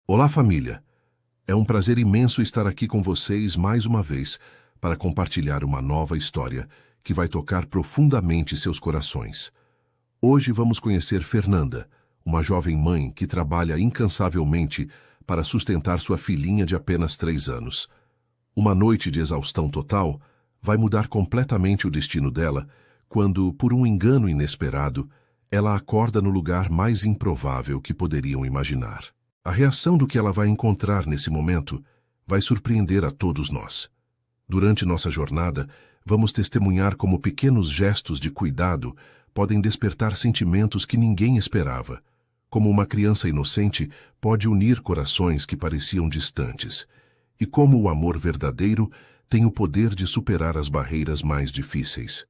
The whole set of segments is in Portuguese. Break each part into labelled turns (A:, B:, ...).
A: Olá, família! É um prazer imenso estar aqui com vocês mais uma vez para compartilhar uma nova história que vai tocar profundamente seus corações. Hoje vamos conhecer Fernanda, uma jovem mãe que trabalha incansavelmente para sustentar sua filhinha de apenas 3 anos. Uma noite de exaustão total vai mudar completamente o destino dela quando, por um engano inesperado, ela acorda no lugar mais improvável que poderiam imaginar. A reação do que ela vai encontrar nesse momento vai surpreender a todos nós. Durante nossa jornada, vamos testemunhar como pequenos gestos de cuidado podem despertar sentimentos que ninguém esperava, como uma criança inocente pode unir corações que pareciam distantes, e como o amor verdadeiro tem o poder de superar as barreiras mais difíceis.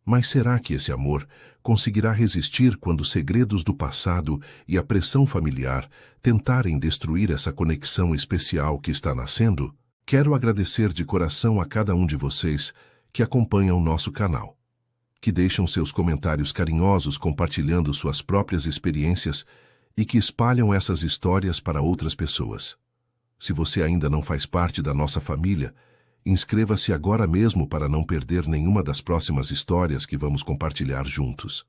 A: Mas será que esse amor conseguirá resistir quando os segredos do passado e a pressão familiar tentarem destruir essa conexão especial que está nascendo? Quero agradecer de coração a cada um de vocês que acompanham o nosso canal, que deixam seus comentários carinhosos compartilhando suas próprias experiências e que espalham essas histórias para outras pessoas. Se você ainda não faz parte da nossa família, inscreva-se agora mesmo para não perder nenhuma das próximas histórias que vamos compartilhar juntos.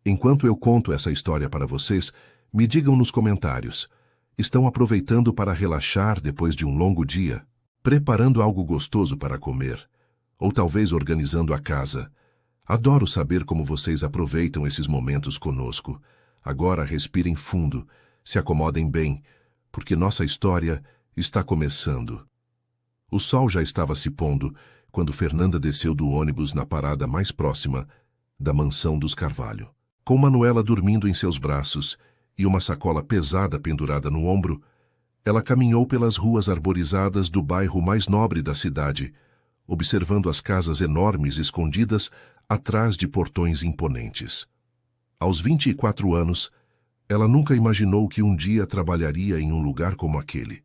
A: Enquanto eu conto essa história para vocês, me digam nos comentários: estão aproveitando para relaxar depois de um longo dia? Preparando algo gostoso para comer? Ou talvez organizando a casa? Adoro saber como vocês aproveitam esses momentos conosco. Agora respirem fundo, se acomodem bem, porque nossa história está começando. O sol já estava se pondo quando Fernanda desceu do ônibus na parada mais próxima da mansão dos Carvalho. Com Manuela dormindo em seus braços e uma sacola pesada pendurada no ombro, ela caminhou pelas ruas arborizadas do bairro mais nobre da cidade, observando as casas enormes escondidas atrás de portões imponentes. Aos 24 anos, ela nunca imaginou que um dia trabalharia em um lugar como aquele.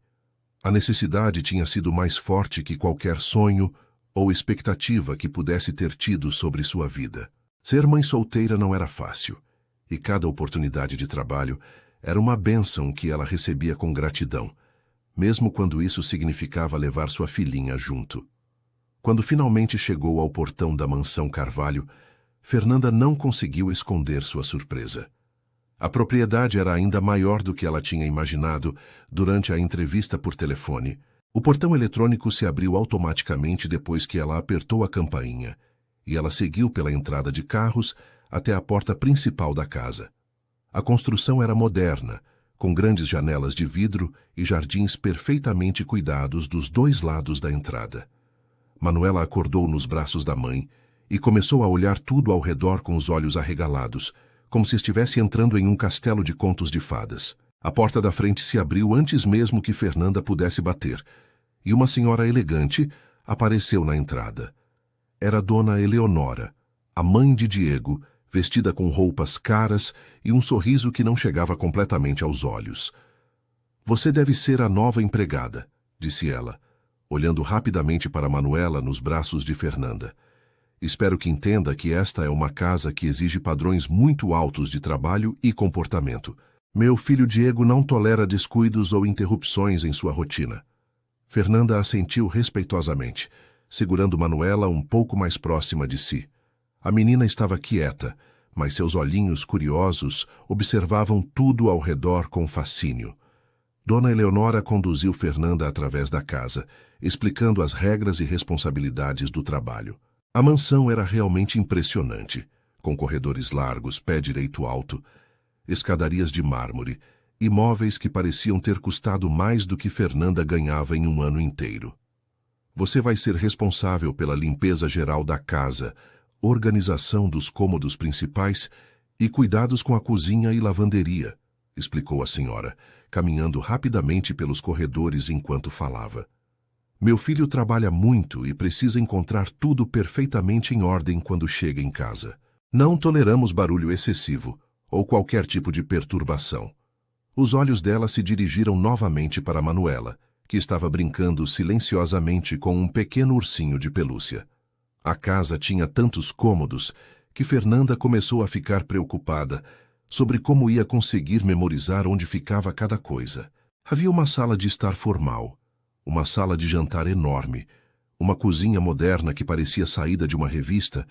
A: A necessidade tinha sido mais forte que qualquer sonho ou expectativa que pudesse ter tido sobre sua vida. Ser mãe solteira não era fácil, e cada oportunidade de trabalho era uma bênção que ela recebia com gratidão, mesmo quando isso significava levar sua filhinha junto. Quando finalmente chegou ao portão da mansão Carvalho, Fernanda não conseguiu esconder sua surpresa. A propriedade era ainda maior do que ela tinha imaginado durante a entrevista por telefone. O portão eletrônico se abriu automaticamente depois que ela apertou a campainha, e ela seguiu pela entrada de carros até a porta principal da casa. A construção era moderna, com grandes janelas de vidro e jardins perfeitamente cuidados dos 2 lados da entrada. Manuela acordou nos braços da mãe e começou a olhar tudo ao redor com os olhos arregalados, como se estivesse entrando em um castelo de contos de fadas. A porta da frente se abriu antes mesmo que Fernanda pudesse bater, e uma senhora elegante apareceu na entrada. Era Dona Eleonora, a mãe de Diego, vestida com roupas caras e um sorriso que não chegava completamente aos olhos. "Você deve ser a nova empregada", disse ela, olhando rapidamente para Manuela nos braços de Fernanda. "Espero que entenda que esta é uma casa que exige padrões muito altos de trabalho e comportamento. Meu filho Diego não tolera descuidos ou interrupções em sua rotina." Fernanda assentiu respeitosamente, segurando Manuela um pouco mais próxima de si. A menina estava quieta, mas seus olhinhos curiosos observavam tudo ao redor com fascínio. Dona Eleonora conduziu Fernanda através da casa, explicando as regras e responsabilidades do trabalho. A mansão era realmente impressionante, com corredores largos, pé direito alto, escadarias de mármore e móveis que pareciam ter custado mais do que Fernanda ganhava em um ano inteiro. "Você vai ser responsável pela limpeza geral da casa, organização dos cômodos principais e cuidados com a cozinha e lavanderia", explicou a senhora, caminhando rapidamente pelos corredores enquanto falava. "Meu filho trabalha muito e precisa encontrar tudo perfeitamente em ordem quando chega em casa. Não toleramos barulho excessivo ou qualquer tipo de perturbação." Os olhos dela se dirigiram novamente para Manuela, que estava brincando silenciosamente com um pequeno ursinho de pelúcia. A casa tinha tantos cômodos que Fernanda começou a ficar preocupada sobre como ia conseguir memorizar onde ficava cada coisa. Havia uma sala de estar formal, uma sala de jantar enorme, uma cozinha moderna que parecia saída de uma revista,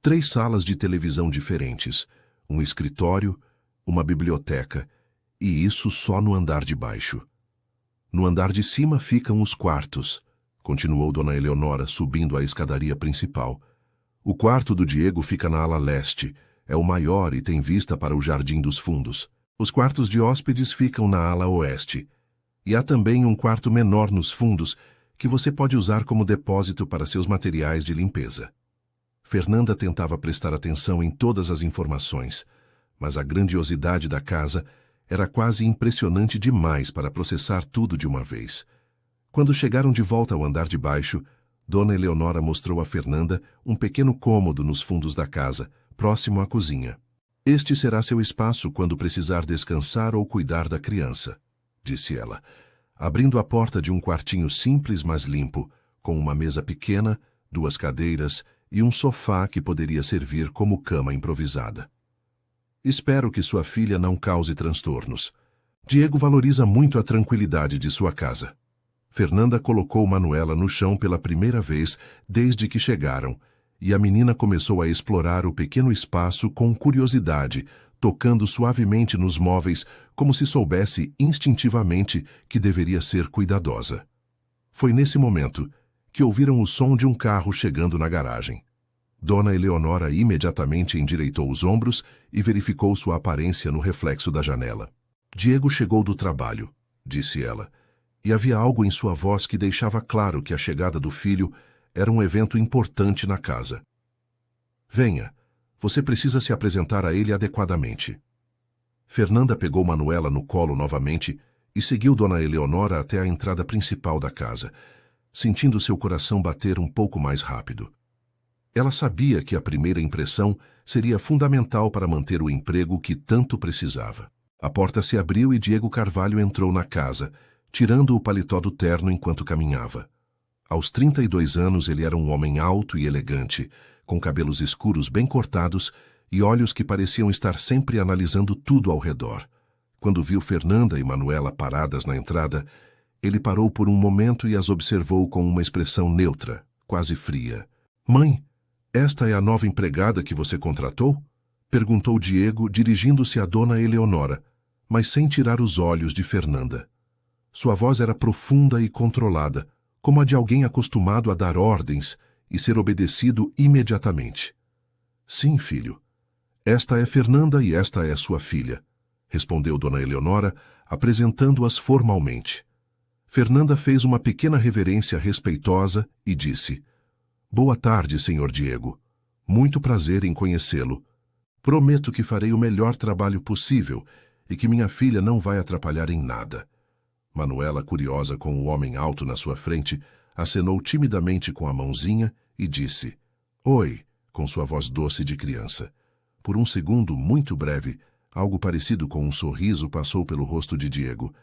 A: 3 salas de televisão diferentes, um escritório, uma biblioteca, e isso só no andar de baixo. No andar de cima ficam os quartos, continuou Dona Eleonora subindo a escadaria principal. O quarto do Diego fica na ala leste, é o maior e tem vista para o Jardim dos Fundos. Os quartos de hóspedes ficam na ala oeste. E há também um quarto menor nos fundos que você pode usar como depósito para seus materiais de limpeza. Fernanda tentava prestar atenção em todas as informações, mas a grandiosidade da casa era quase impressionante demais para processar tudo de uma vez. Quando chegaram de volta ao andar de baixo, Dona Eleonora mostrou a Fernanda um pequeno cômodo nos fundos da casa, próximo à cozinha. Este será seu espaço quando precisar descansar ou cuidar da criança, disse ela, abrindo a porta de um quartinho simples, mas limpo, com uma mesa pequena, 2 cadeiras e um sofá que poderia servir como cama improvisada. Espero que sua filha não cause transtornos. Diego valoriza muito a tranquilidade de sua casa. Fernanda colocou Manuela no chão pela primeira vez desde que chegaram, e a menina começou a explorar o pequeno espaço com curiosidade, tocando suavemente nos móveis como se soubesse instintivamente que deveria ser cuidadosa. Foi nesse momento que ouviram o som de um carro chegando na garagem. Dona Eleonora imediatamente endireitou os ombros e verificou sua aparência no reflexo da janela. Diego chegou do trabalho, disse ela, e havia algo em sua voz que deixava claro que a chegada do filho era um evento importante na casa. Venha, você precisa se apresentar a ele adequadamente. Fernanda pegou Manuela no colo novamente e seguiu Dona Eleonora até a entrada principal da casa, sentindo seu coração bater um pouco mais rápido. Ela sabia que a primeira impressão seria fundamental para manter o emprego que tanto precisava. A porta se abriu e Diego Carvalho entrou na casa, tirando o paletó do terno enquanto caminhava. Aos 32 anos ele era um homem alto e elegante, com cabelos escuros bem cortados e olhos que pareciam estar sempre analisando tudo ao redor. Quando viu Fernanda e Manuela paradas na entrada, ele parou por um momento e as observou com uma expressão neutra, quase fria. Mãe, esta é a nova empregada que você contratou? Perguntou Diego, dirigindo-se a Dona Eleonora, mas sem tirar os olhos de Fernanda. Sua voz era profunda e controlada, como a de alguém acostumado a dar ordens e ser obedecido imediatamente. Sim, filho. Esta é Fernanda e esta é sua filha, respondeu Dona Eleonora, apresentando-as formalmente. Fernanda fez uma pequena reverência respeitosa e disse: Boa tarde, Sr. Diego. Muito prazer em conhecê-lo. Prometo que farei o melhor trabalho possível e que minha filha não vai atrapalhar em nada. Manuela, curiosa com o homem alto na sua frente, acenou timidamente com a mãozinha e disse: Oi, com sua voz doce de criança. Por um segundo muito breve, algo parecido com um sorriso passou pelo rosto de Diego,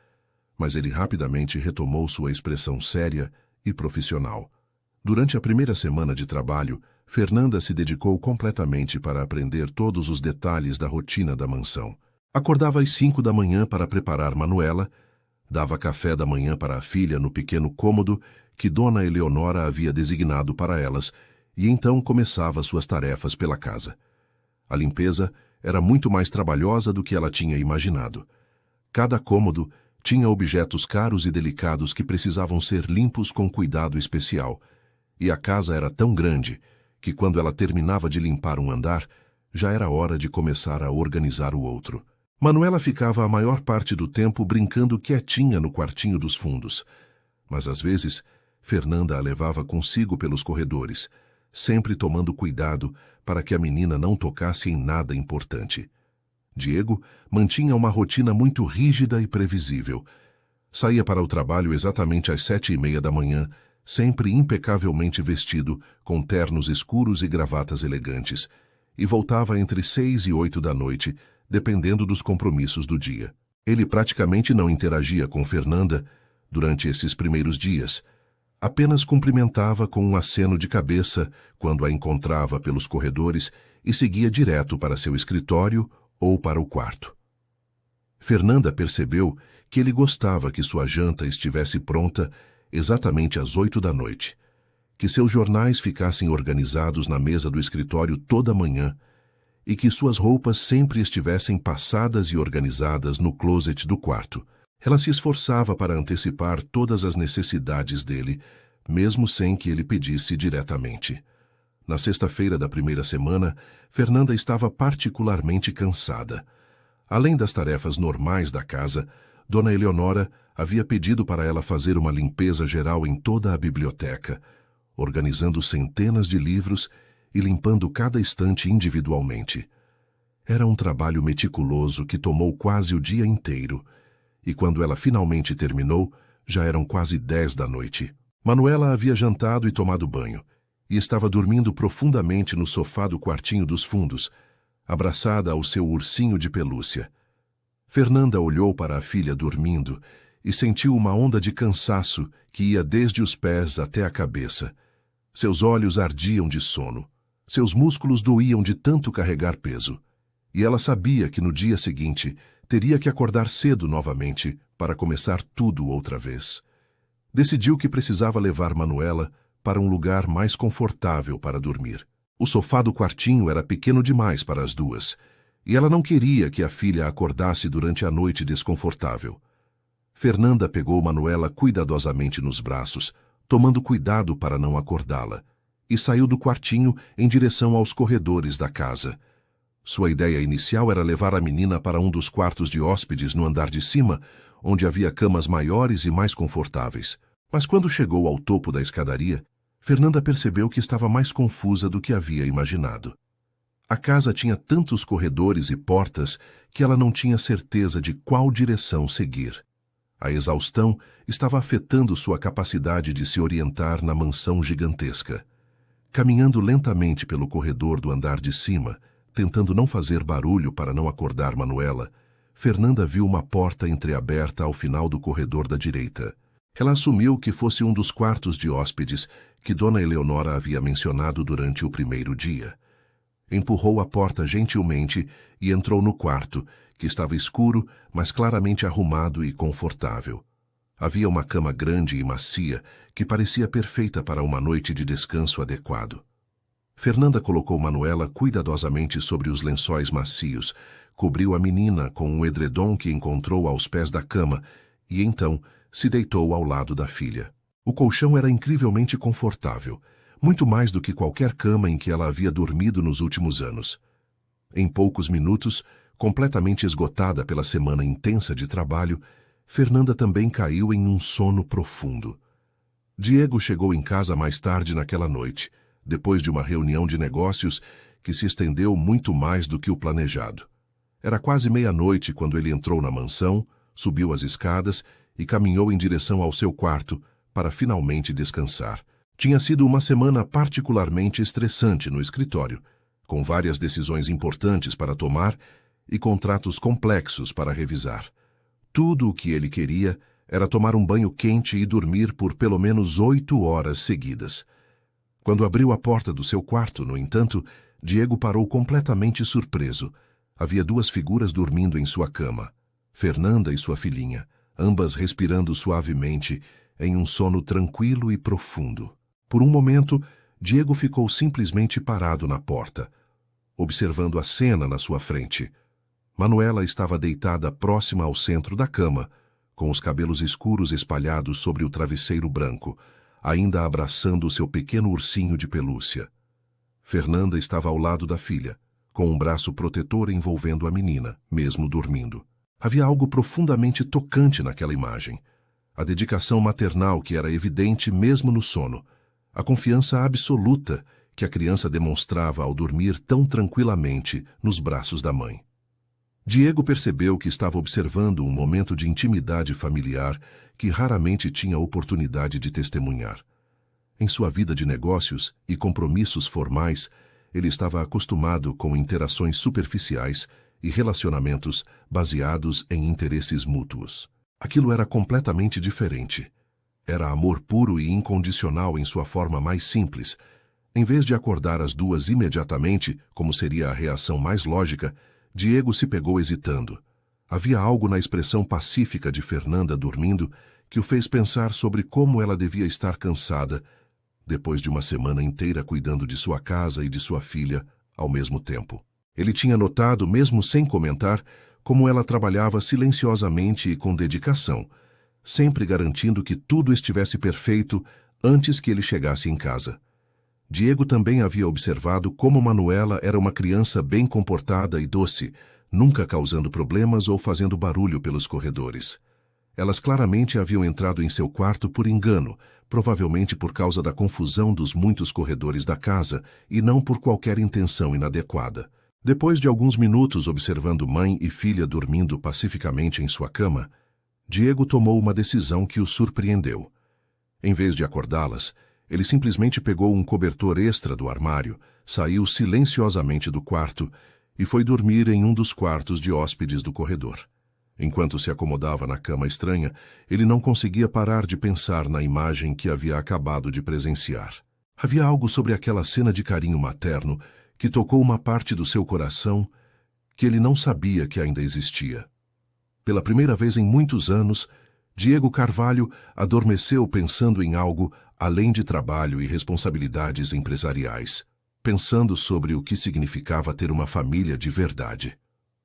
A: mas ele rapidamente retomou sua expressão séria e profissional. Durante a primeira semana de trabalho, Fernanda se dedicou completamente para aprender todos os detalhes da rotina da mansão. Acordava às 5 da manhã para preparar Manuela, dava café da manhã para a filha no pequeno cômodo que Dona Eleonora havia designado para elas, e então começava suas tarefas pela casa. A limpeza era muito mais trabalhosa do que ela tinha imaginado. Cada cômodo tinha objetos caros e delicados que precisavam ser limpos com cuidado especial, e a casa era tão grande que quando ela terminava de limpar um andar, já era hora de começar a organizar o outro. Manuela ficava a maior parte do tempo brincando quietinha no quartinho dos fundos, mas às vezes Fernanda a levava consigo pelos corredores, sempre tomando cuidado para que a menina não tocasse em nada importante. Diego mantinha uma rotina muito rígida e previsível. Saía para o trabalho exatamente às 7:30 da manhã, sempre impecavelmente vestido, com ternos escuros e gravatas elegantes, e voltava entre 6 e 8 da noite, dependendo dos compromissos do dia. Ele praticamente não interagia com Fernanda durante esses primeiros dias. Apenas cumprimentava com um aceno de cabeça quando a encontrava pelos corredores e seguia direto para seu escritório ou para o quarto. Fernanda percebeu que ele gostava que sua janta estivesse pronta exatamente às 8 da noite, que seus jornais ficassem organizados na mesa do escritório toda manhã e que suas roupas sempre estivessem passadas e organizadas no closet do quarto. Ela se esforçava para antecipar todas as necessidades dele, mesmo sem que ele pedisse diretamente. Na sexta-feira da primeira semana, Fernanda estava particularmente cansada. Além das tarefas normais da casa, Dona Eleonora havia pedido para ela fazer uma limpeza geral em toda a biblioteca, organizando centenas de livros e limpando cada estante individualmente. Era um trabalho meticuloso que tomou quase o dia inteiro, e quando ela finalmente terminou, já eram quase 10 da noite. Manuela havia jantado e tomado banho, e estava dormindo profundamente no sofá do quartinho dos fundos, abraçada ao seu ursinho de pelúcia. Fernanda olhou para a filha dormindo e sentiu uma onda de cansaço que ia desde os pés até a cabeça. Seus olhos ardiam de sono, seus músculos doíam de tanto carregar peso, e ela sabia que no dia seguinte teria que acordar cedo novamente para começar tudo outra vez. Decidiu que precisava levar Manuela para um lugar mais confortável para dormir. O sofá do quartinho era pequeno demais para as duas, e ela não queria que a filha acordasse durante a noite desconfortável. Fernanda pegou Manuela cuidadosamente nos braços, tomando cuidado para não acordá-la, e saiu do quartinho em direção aos corredores da casa. Sua ideia inicial era levar a menina para um dos quartos de hóspedes no andar de cima, onde havia camas maiores e mais confortáveis. Mas quando chegou ao topo da escadaria, Fernanda percebeu que estava mais confusa do que havia imaginado. A casa tinha tantos corredores e portas que ela não tinha certeza de qual direção seguir. A exaustão estava afetando sua capacidade de se orientar na mansão gigantesca. Caminhando lentamente pelo corredor do andar de cima, tentando não fazer barulho para não acordar Manuela, Fernanda viu uma porta entreaberta ao final do corredor da direita. Ela assumiu que fosse um dos quartos de hóspedes que Dona Eleonora havia mencionado durante o primeiro dia. Empurrou a porta gentilmente e entrou no quarto, que estava escuro, mas claramente arrumado e confortável. Havia uma cama grande e macia, que parecia perfeita para uma noite de descanso adequado. Fernanda colocou Manuela cuidadosamente sobre os lençóis macios, cobriu a menina com um edredom que encontrou aos pés da cama e então se deitou ao lado da filha. O colchão era incrivelmente confortável, muito mais do que qualquer cama em que ela havia dormido nos últimos anos. Em poucos minutos, completamente esgotada pela semana intensa de trabalho, Fernanda também caiu em um sono profundo. Diego chegou em casa mais tarde naquela noite, depois de uma reunião de negócios que se estendeu muito mais do que o planejado. Era quase meia-noite quando ele entrou na mansão, subiu as escadas e caminhou em direção ao seu quarto para finalmente descansar. Tinha sido uma semana particularmente estressante no escritório, com várias decisões importantes para tomar e contratos complexos para revisar. Tudo o que ele queria era tomar um banho quente e dormir por pelo menos 8 horas seguidas. Quando abriu a porta do seu quarto, no entanto, Diego parou completamente surpreso. Havia 2 figuras dormindo em sua cama, Fernanda e sua filhinha, ambas respirando suavemente em um sono tranquilo e profundo. Por um momento, Diego ficou simplesmente parado na porta, observando a cena na sua frente. Manuela estava deitada próxima ao centro da cama, com os cabelos escuros espalhados sobre o travesseiro branco, ainda abraçando seu pequeno ursinho de pelúcia. Fernanda estava ao lado da filha, com um braço protetor envolvendo a menina, mesmo dormindo. Havia algo profundamente tocante naquela imagem. A dedicação maternal que era evidente mesmo no sono, a confiança absoluta que a criança demonstrava ao dormir tão tranquilamente nos braços da mãe. Diego percebeu que estava observando um momento de intimidade familiar que raramente tinha oportunidade de testemunhar. Em sua vida de negócios e compromissos formais, ele estava acostumado com interações superficiais e relacionamentos baseados em interesses mútuos. Aquilo era completamente diferente. Era amor puro e incondicional em sua forma mais simples. Em vez de acordar as duas imediatamente, como seria a reação mais lógica, Diego se pegou hesitando. Havia algo na expressão pacífica de Fernanda dormindo que o fez pensar sobre como ela devia estar cansada, depois de uma semana inteira cuidando de sua casa e de sua filha ao mesmo tempo. Ele tinha notado, mesmo sem comentar, como ela trabalhava silenciosamente e com dedicação, sempre garantindo que tudo estivesse perfeito antes que ele chegasse em casa. Diego também havia observado como Manuela era uma criança bem comportada e doce, nunca causando problemas ou fazendo barulho pelos corredores. Elas claramente haviam entrado em seu quarto por engano, provavelmente por causa da confusão dos muitos corredores da casa e não por qualquer intenção inadequada. Depois de alguns minutos observando mãe e filha dormindo pacificamente em sua cama, Diego tomou uma decisão que o surpreendeu. Em vez de acordá-las, ele simplesmente pegou um cobertor extra do armário, saiu silenciosamente do quarto e foi dormir em um dos quartos de hóspedes do corredor. Enquanto se acomodava na cama estranha, ele não conseguia parar de pensar na imagem que havia acabado de presenciar. Havia algo sobre aquela cena de carinho materno que tocou uma parte do seu coração que ele não sabia que ainda existia. Pela primeira vez em muitos anos, Diego Carvalho adormeceu pensando em algo além de trabalho e responsabilidades empresariais, pensando sobre o que significava ter uma família de verdade.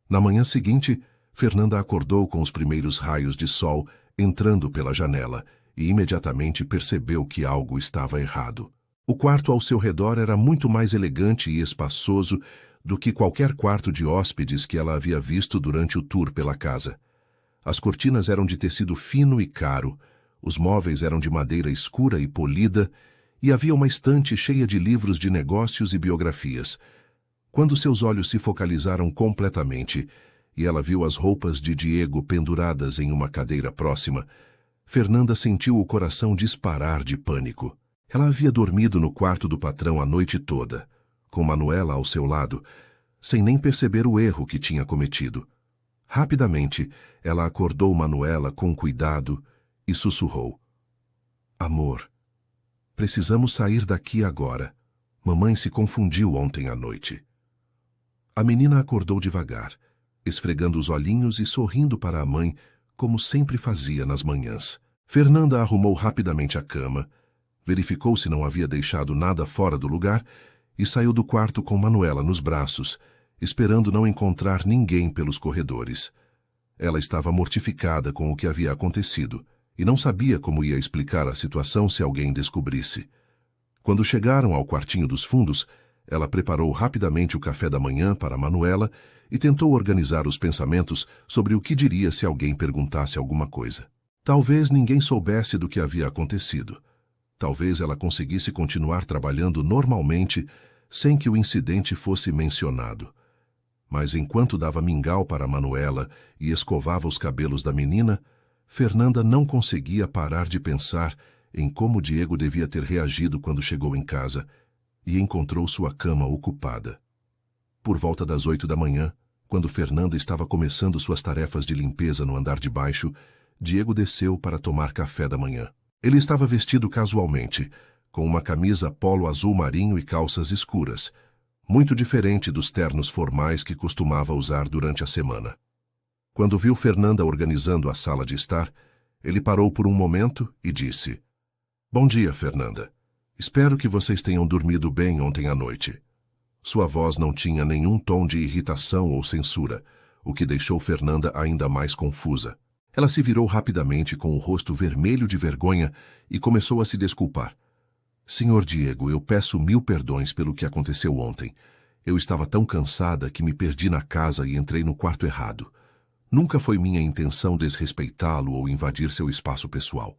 A: Na manhã seguinte, Fernanda acordou com os primeiros raios de sol entrando pela janela e imediatamente percebeu que algo estava errado. O quarto ao seu redor era muito mais elegante e espaçoso do que qualquer quarto de hóspedes que ela havia visto durante o tour pela casa. As cortinas eram de tecido fino e caro, os móveis eram de madeira escura e polida, e havia uma estante cheia de livros de negócios e biografias. Quando seus olhos se focalizaram completamente e ela viu as roupas de Diego penduradas em uma cadeira próxima, Fernanda sentiu o coração disparar de pânico. Ela havia dormido no quarto do patrão a noite toda, com Manuela ao seu lado, sem nem perceber o erro que tinha cometido. Rapidamente, ela acordou Manuela com cuidado e sussurrou: "Amor, precisamos sair daqui agora. Mamãe se confundiu ontem à noite." A menina acordou devagar, esfregando os olhinhos e sorrindo para a mãe, como sempre fazia nas manhãs. Fernanda arrumou rapidamente a cama, verificou se não havia deixado nada fora do lugar e saiu do quarto com Manuela nos braços, esperando não encontrar ninguém pelos corredores. Ela estava mortificada com o que havia acontecido e não sabia como ia explicar a situação se alguém descobrisse. Quando chegaram ao quartinho dos fundos, ela preparou rapidamente o café da manhã para Manuela e tentou organizar os pensamentos sobre o que diria se alguém perguntasse alguma coisa. Talvez ninguém soubesse do que havia acontecido. Talvez ela conseguisse continuar trabalhando normalmente sem que o incidente fosse mencionado. Mas enquanto dava mingau para Manuela e escovava os cabelos da menina, Fernanda não conseguia parar de pensar em como Diego devia ter reagido quando chegou em casa e encontrou sua cama ocupada. Por volta das 8 da manhã, quando Fernanda estava começando suas tarefas de limpeza no andar de baixo, Diego desceu para tomar café da manhã. Ele estava vestido casualmente, com uma camisa polo azul marinho e calças escuras, muito diferente dos ternos formais que costumava usar durante a semana. Quando viu Fernanda organizando a sala de estar, ele parou por um momento e disse: "Bom dia, Fernanda. Espero que vocês tenham dormido bem ontem à noite." Sua voz não tinha nenhum tom de irritação ou censura, o que deixou Fernanda ainda mais confusa. Ela se virou rapidamente com o rosto vermelho de vergonha e começou a se desculpar. "Senhor Diego, eu peço 1000 perdões pelo que aconteceu ontem. Eu estava tão cansada que me perdi na casa e entrei no quarto errado. Nunca foi minha intenção desrespeitá-lo ou invadir seu espaço pessoal."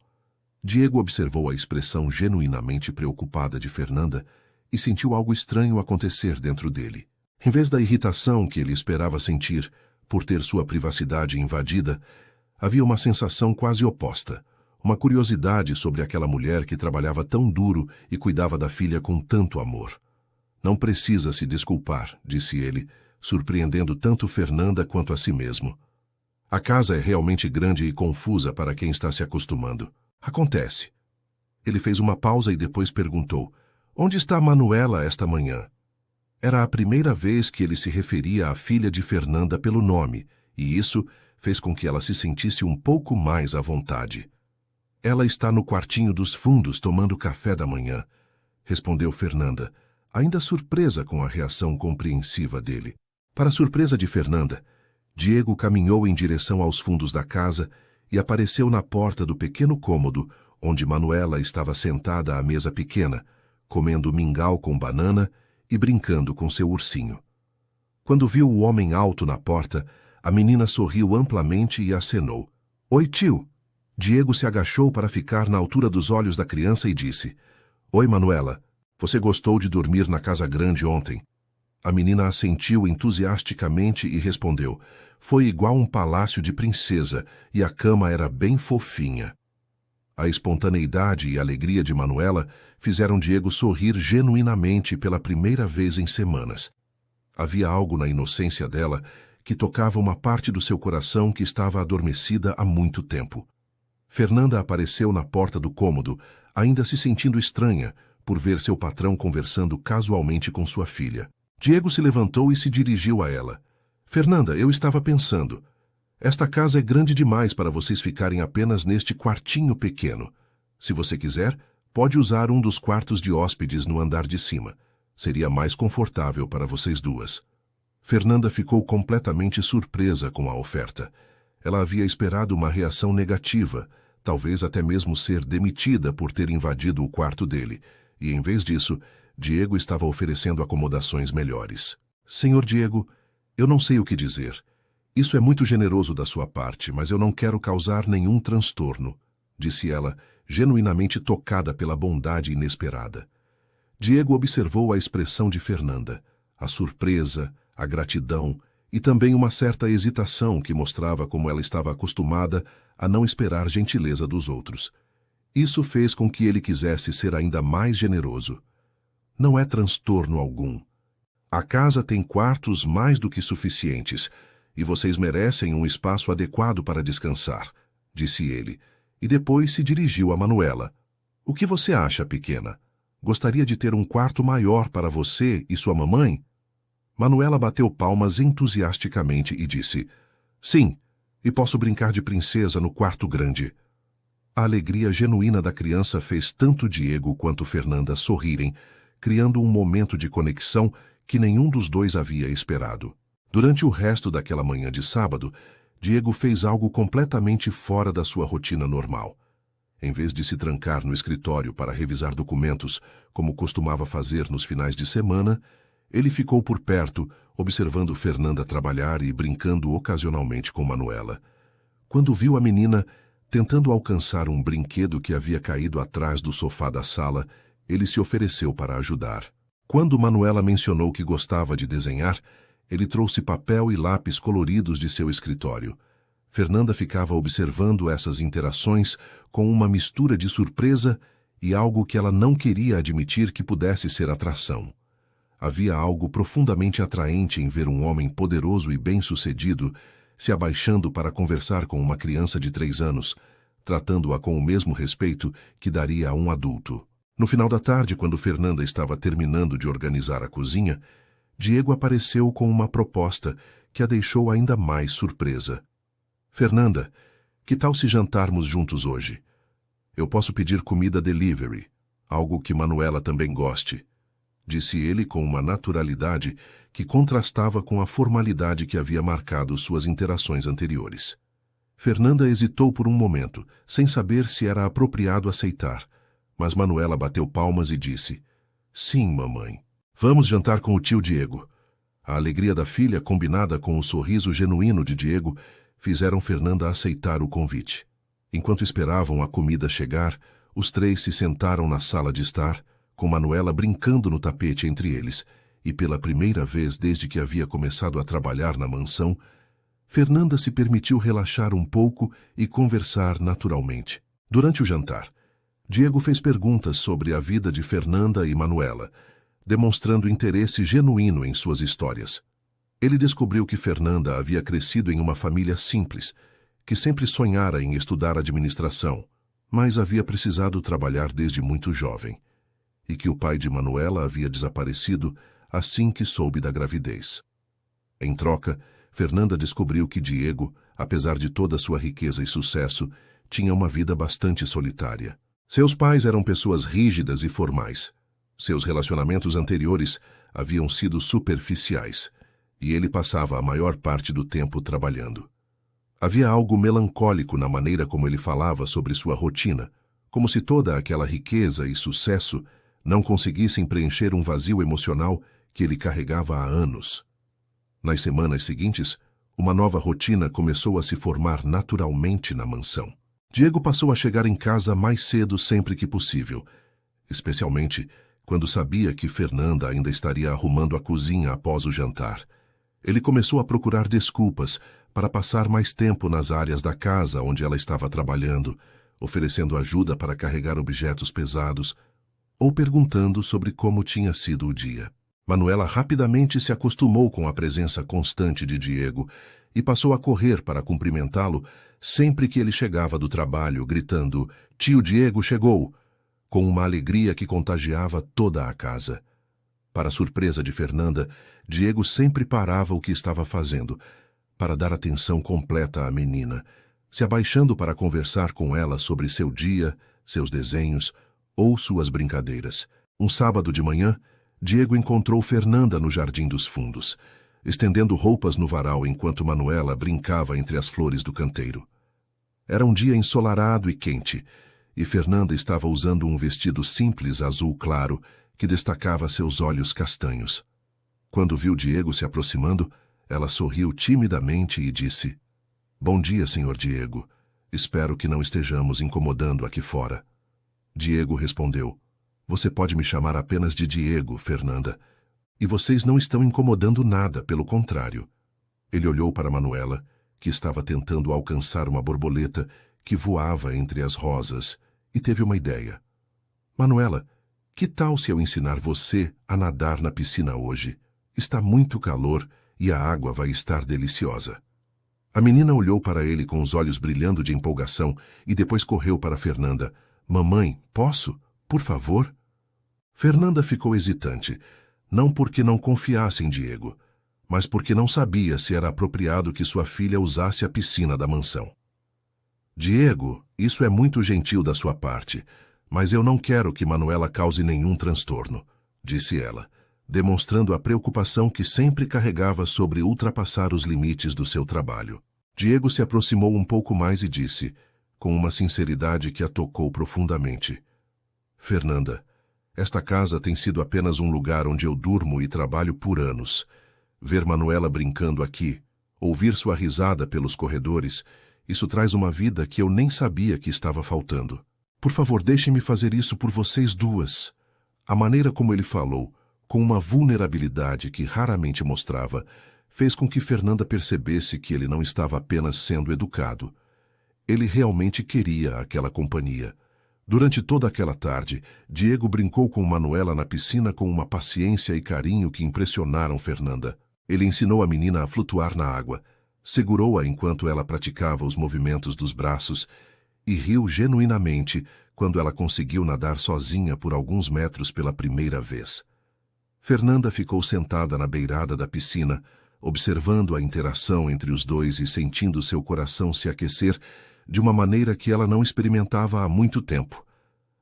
A: Diego observou a expressão genuinamente preocupada de Fernanda e sentiu algo estranho acontecer dentro dele. Em vez da irritação que ele esperava sentir por ter sua privacidade invadida, havia uma sensação quase oposta, uma curiosidade sobre aquela mulher que trabalhava tão duro e cuidava da filha com tanto amor. "Não precisa se desculpar", disse ele, surpreendendo tanto Fernanda quanto a si mesmo. "A casa é realmente grande e confusa para quem está se acostumando. Acontece." Ele fez uma pausa e depois perguntou: "Onde está Manuela esta manhã?" Era a primeira vez que ele se referia à filha de Fernanda pelo nome, e isso fez com que ela se sentisse um pouco mais à vontade. Ela está no quartinho dos fundos tomando café da manhã, respondeu Fernanda, ainda surpresa com a reação compreensiva dele. Para surpresa de Fernanda, Diego caminhou em direção aos fundos da casa e apareceu na porta do pequeno cômodo onde Manuela estava sentada à mesa pequena, comendo mingau com banana e brincando com seu ursinho. Quando viu o homem alto na porta, a menina sorriu amplamente e acenou. Oi, tio! Diego se agachou para ficar na altura dos olhos da criança e disse, Oi, Manuela, você gostou de dormir na casa grande ontem? A menina assentiu entusiasticamente e respondeu, foi igual um palácio de princesa e a cama era bem fofinha. A espontaneidade e alegria de Manuela fizeram Diego sorrir genuinamente pela primeira vez em semanas. Havia algo na inocência dela que tocava uma parte do seu coração que estava adormecida há muito tempo. Fernanda apareceu na porta do cômodo, ainda se sentindo estranha por ver seu patrão conversando casualmente com sua filha. Diego se levantou e se dirigiu a ela. Fernanda, eu estava pensando. Esta casa é grande demais para vocês ficarem apenas neste quartinho pequeno. Se você quiser, pode usar um dos quartos de hóspedes no andar de cima. Seria mais confortável para vocês duas. Fernanda ficou completamente surpresa com a oferta. Ela havia esperado uma reação negativa, talvez até mesmo ser demitida por ter invadido o quarto dele, e em vez disso, Diego estava oferecendo acomodações melhores. Senhor Diego, eu não sei o que dizer. Isso é muito generoso da sua parte, mas eu não quero causar nenhum transtorno, disse ela, genuinamente tocada pela bondade inesperada. Diego observou a expressão de Fernanda, a surpresa, a gratidão e também uma certa hesitação que mostrava como ela estava acostumada a não esperar gentileza dos outros. Isso fez com que ele quisesse ser ainda mais generoso. Não é transtorno algum. A casa tem quartos mais do que suficientes, e vocês merecem um espaço adequado para descansar, disse ele, e depois se dirigiu a Manuela. O que você acha, pequena? Gostaria de ter um quarto maior para você e sua mamãe? Manuela bateu palmas entusiasticamente e disse, sim, e posso brincar de princesa no quarto grande. A alegria genuína da criança fez tanto Diego quanto Fernanda sorrirem, criando um momento de conexão que nenhum dos dois havia esperado. Durante o resto daquela manhã de sábado, Diego fez algo completamente fora da sua rotina normal. Em vez de se trancar no escritório para revisar documentos, como costumava fazer nos finais de semana, ele ficou por perto, observando Fernanda trabalhar e brincando ocasionalmente com Manuela. Quando viu a menina tentando alcançar um brinquedo que havia caído atrás do sofá da sala, ele se ofereceu para ajudar. Quando Manuela mencionou que gostava de desenhar, ele trouxe papel e lápis coloridos de seu escritório. Fernanda ficava observando essas interações com uma mistura de surpresa e algo que ela não queria admitir que pudesse ser atração. Havia algo profundamente atraente em ver um homem poderoso e bem-sucedido se abaixando para conversar com uma criança de 3 anos, tratando-a com o mesmo respeito que daria a um adulto. No final da tarde, quando Fernanda estava terminando de organizar a cozinha, Diego apareceu com uma proposta que a deixou ainda mais surpresa. Fernanda, que tal se jantarmos juntos hoje? Eu posso pedir comida delivery, algo que Manuela também goste, disse ele com uma naturalidade que contrastava com a formalidade que havia marcado suas interações anteriores. Fernanda hesitou por um momento, sem saber se era apropriado aceitar, mas Manuela bateu palmas e disse, sim, mamãe. Vamos jantar com o tio Diego. A alegria da filha, combinada com o sorriso genuíno de Diego, fizeram Fernanda aceitar o convite. Enquanto esperavam a comida chegar, os 3 se sentaram na sala de estar, com Manuela brincando no tapete entre eles, e pela primeira vez desde que havia começado a trabalhar na mansão, Fernanda se permitiu relaxar um pouco e conversar naturalmente. Durante o jantar, Diego fez perguntas sobre a vida de Fernanda e Manuela, demonstrando interesse genuíno em suas histórias. Ele descobriu que Fernanda havia crescido em uma família simples, que sempre sonhara em estudar administração, mas havia precisado trabalhar desde muito jovem, e que o pai de Manuela havia desaparecido assim que soube da gravidez. Em troca, Fernanda descobriu que Diego apesar de toda sua riqueza e sucesso, tinha uma vida bastante solitária. Seus pais eram pessoas rígidas e formais. Seus relacionamentos anteriores haviam sido superficiais, e ele passava a maior parte do tempo trabalhando. Havia algo melancólico na maneira como ele falava sobre sua rotina, como se toda aquela riqueza e sucesso não conseguissem preencher um vazio emocional que ele carregava há anos. Nas semanas seguintes, uma nova rotina começou a se formar naturalmente na mansão. Diego passou a chegar em casa mais cedo sempre que possível, especialmente quando sabia que Fernanda ainda estaria arrumando a cozinha após o jantar. Ele começou a procurar desculpas para passar mais tempo nas áreas da casa onde ela estava trabalhando, oferecendo ajuda para carregar objetos pesados ou perguntando sobre como tinha sido o dia. Manuela rapidamente se acostumou com a presença constante de Diego e passou a correr para cumprimentá-lo sempre que ele chegava do trabalho, gritando: "Tio Diego chegou!", com uma alegria que contagiava toda a casa. Para surpresa de Fernanda, Diego sempre parava o que estava fazendo para dar atenção completa à menina, se abaixando para conversar com ela sobre seu dia, seus desenhos ou suas brincadeiras. Um sábado de manhã, Diego encontrou Fernanda no Jardim dos Fundos, estendendo roupas no varal enquanto Manuela brincava entre as flores do canteiro. Era um dia ensolarado e quente, e Fernanda estava usando um vestido simples azul claro que destacava seus olhos castanhos. Quando viu Diego se aproximando, ela sorriu timidamente e disse: "Bom dia, senhor Diego. Espero que não estejamos incomodando aqui fora." Diego respondeu: "Você pode me chamar apenas de Diego, Fernanda. E vocês não estão incomodando nada, pelo contrário." Ele olhou para Manuela, que estava tentando alcançar uma borboleta que voava entre as rosas, e teve uma ideia. "Manuela, que tal se eu ensinar você a nadar na piscina hoje? Está muito calor e a água vai estar deliciosa." A menina olhou para ele com os olhos brilhando de empolgação e depois correu para Fernanda. "Mamãe, posso? Por favor?" Fernanda ficou hesitante, não porque não confiasse em Diego, mas porque não sabia se era apropriado que sua filha usasse a piscina da mansão. "Diego, isso é muito gentil da sua parte, mas eu não quero que Manuela cause nenhum transtorno", disse ela, demonstrando a preocupação que sempre carregava sobre ultrapassar os limites do seu trabalho. Diego se aproximou um pouco mais e disse, com uma sinceridade que a tocou profundamente: "Fernanda, esta casa tem sido apenas um lugar onde eu durmo e trabalho por anos. Ver Manuela brincando aqui, ouvir sua risada pelos corredores, isso traz uma vida que eu nem sabia que estava faltando. Por favor, deixe-me fazer isso por vocês duas." A maneira como ele falou, com uma vulnerabilidade que raramente mostrava, fez com que Fernanda percebesse que ele não estava apenas sendo educado. Ele realmente queria aquela companhia. Durante toda aquela tarde, Diego brincou com Manuela na piscina com uma paciência e carinho que impressionaram Fernanda. Ele ensinou a menina a flutuar na água, segurou-a enquanto ela praticava os movimentos dos braços e riu genuinamente quando ela conseguiu nadar sozinha por alguns metros pela primeira vez. Fernanda ficou sentada na beirada da piscina, observando a interação entre os dois e sentindo seu coração se aquecer de uma maneira que ela não experimentava há muito tempo.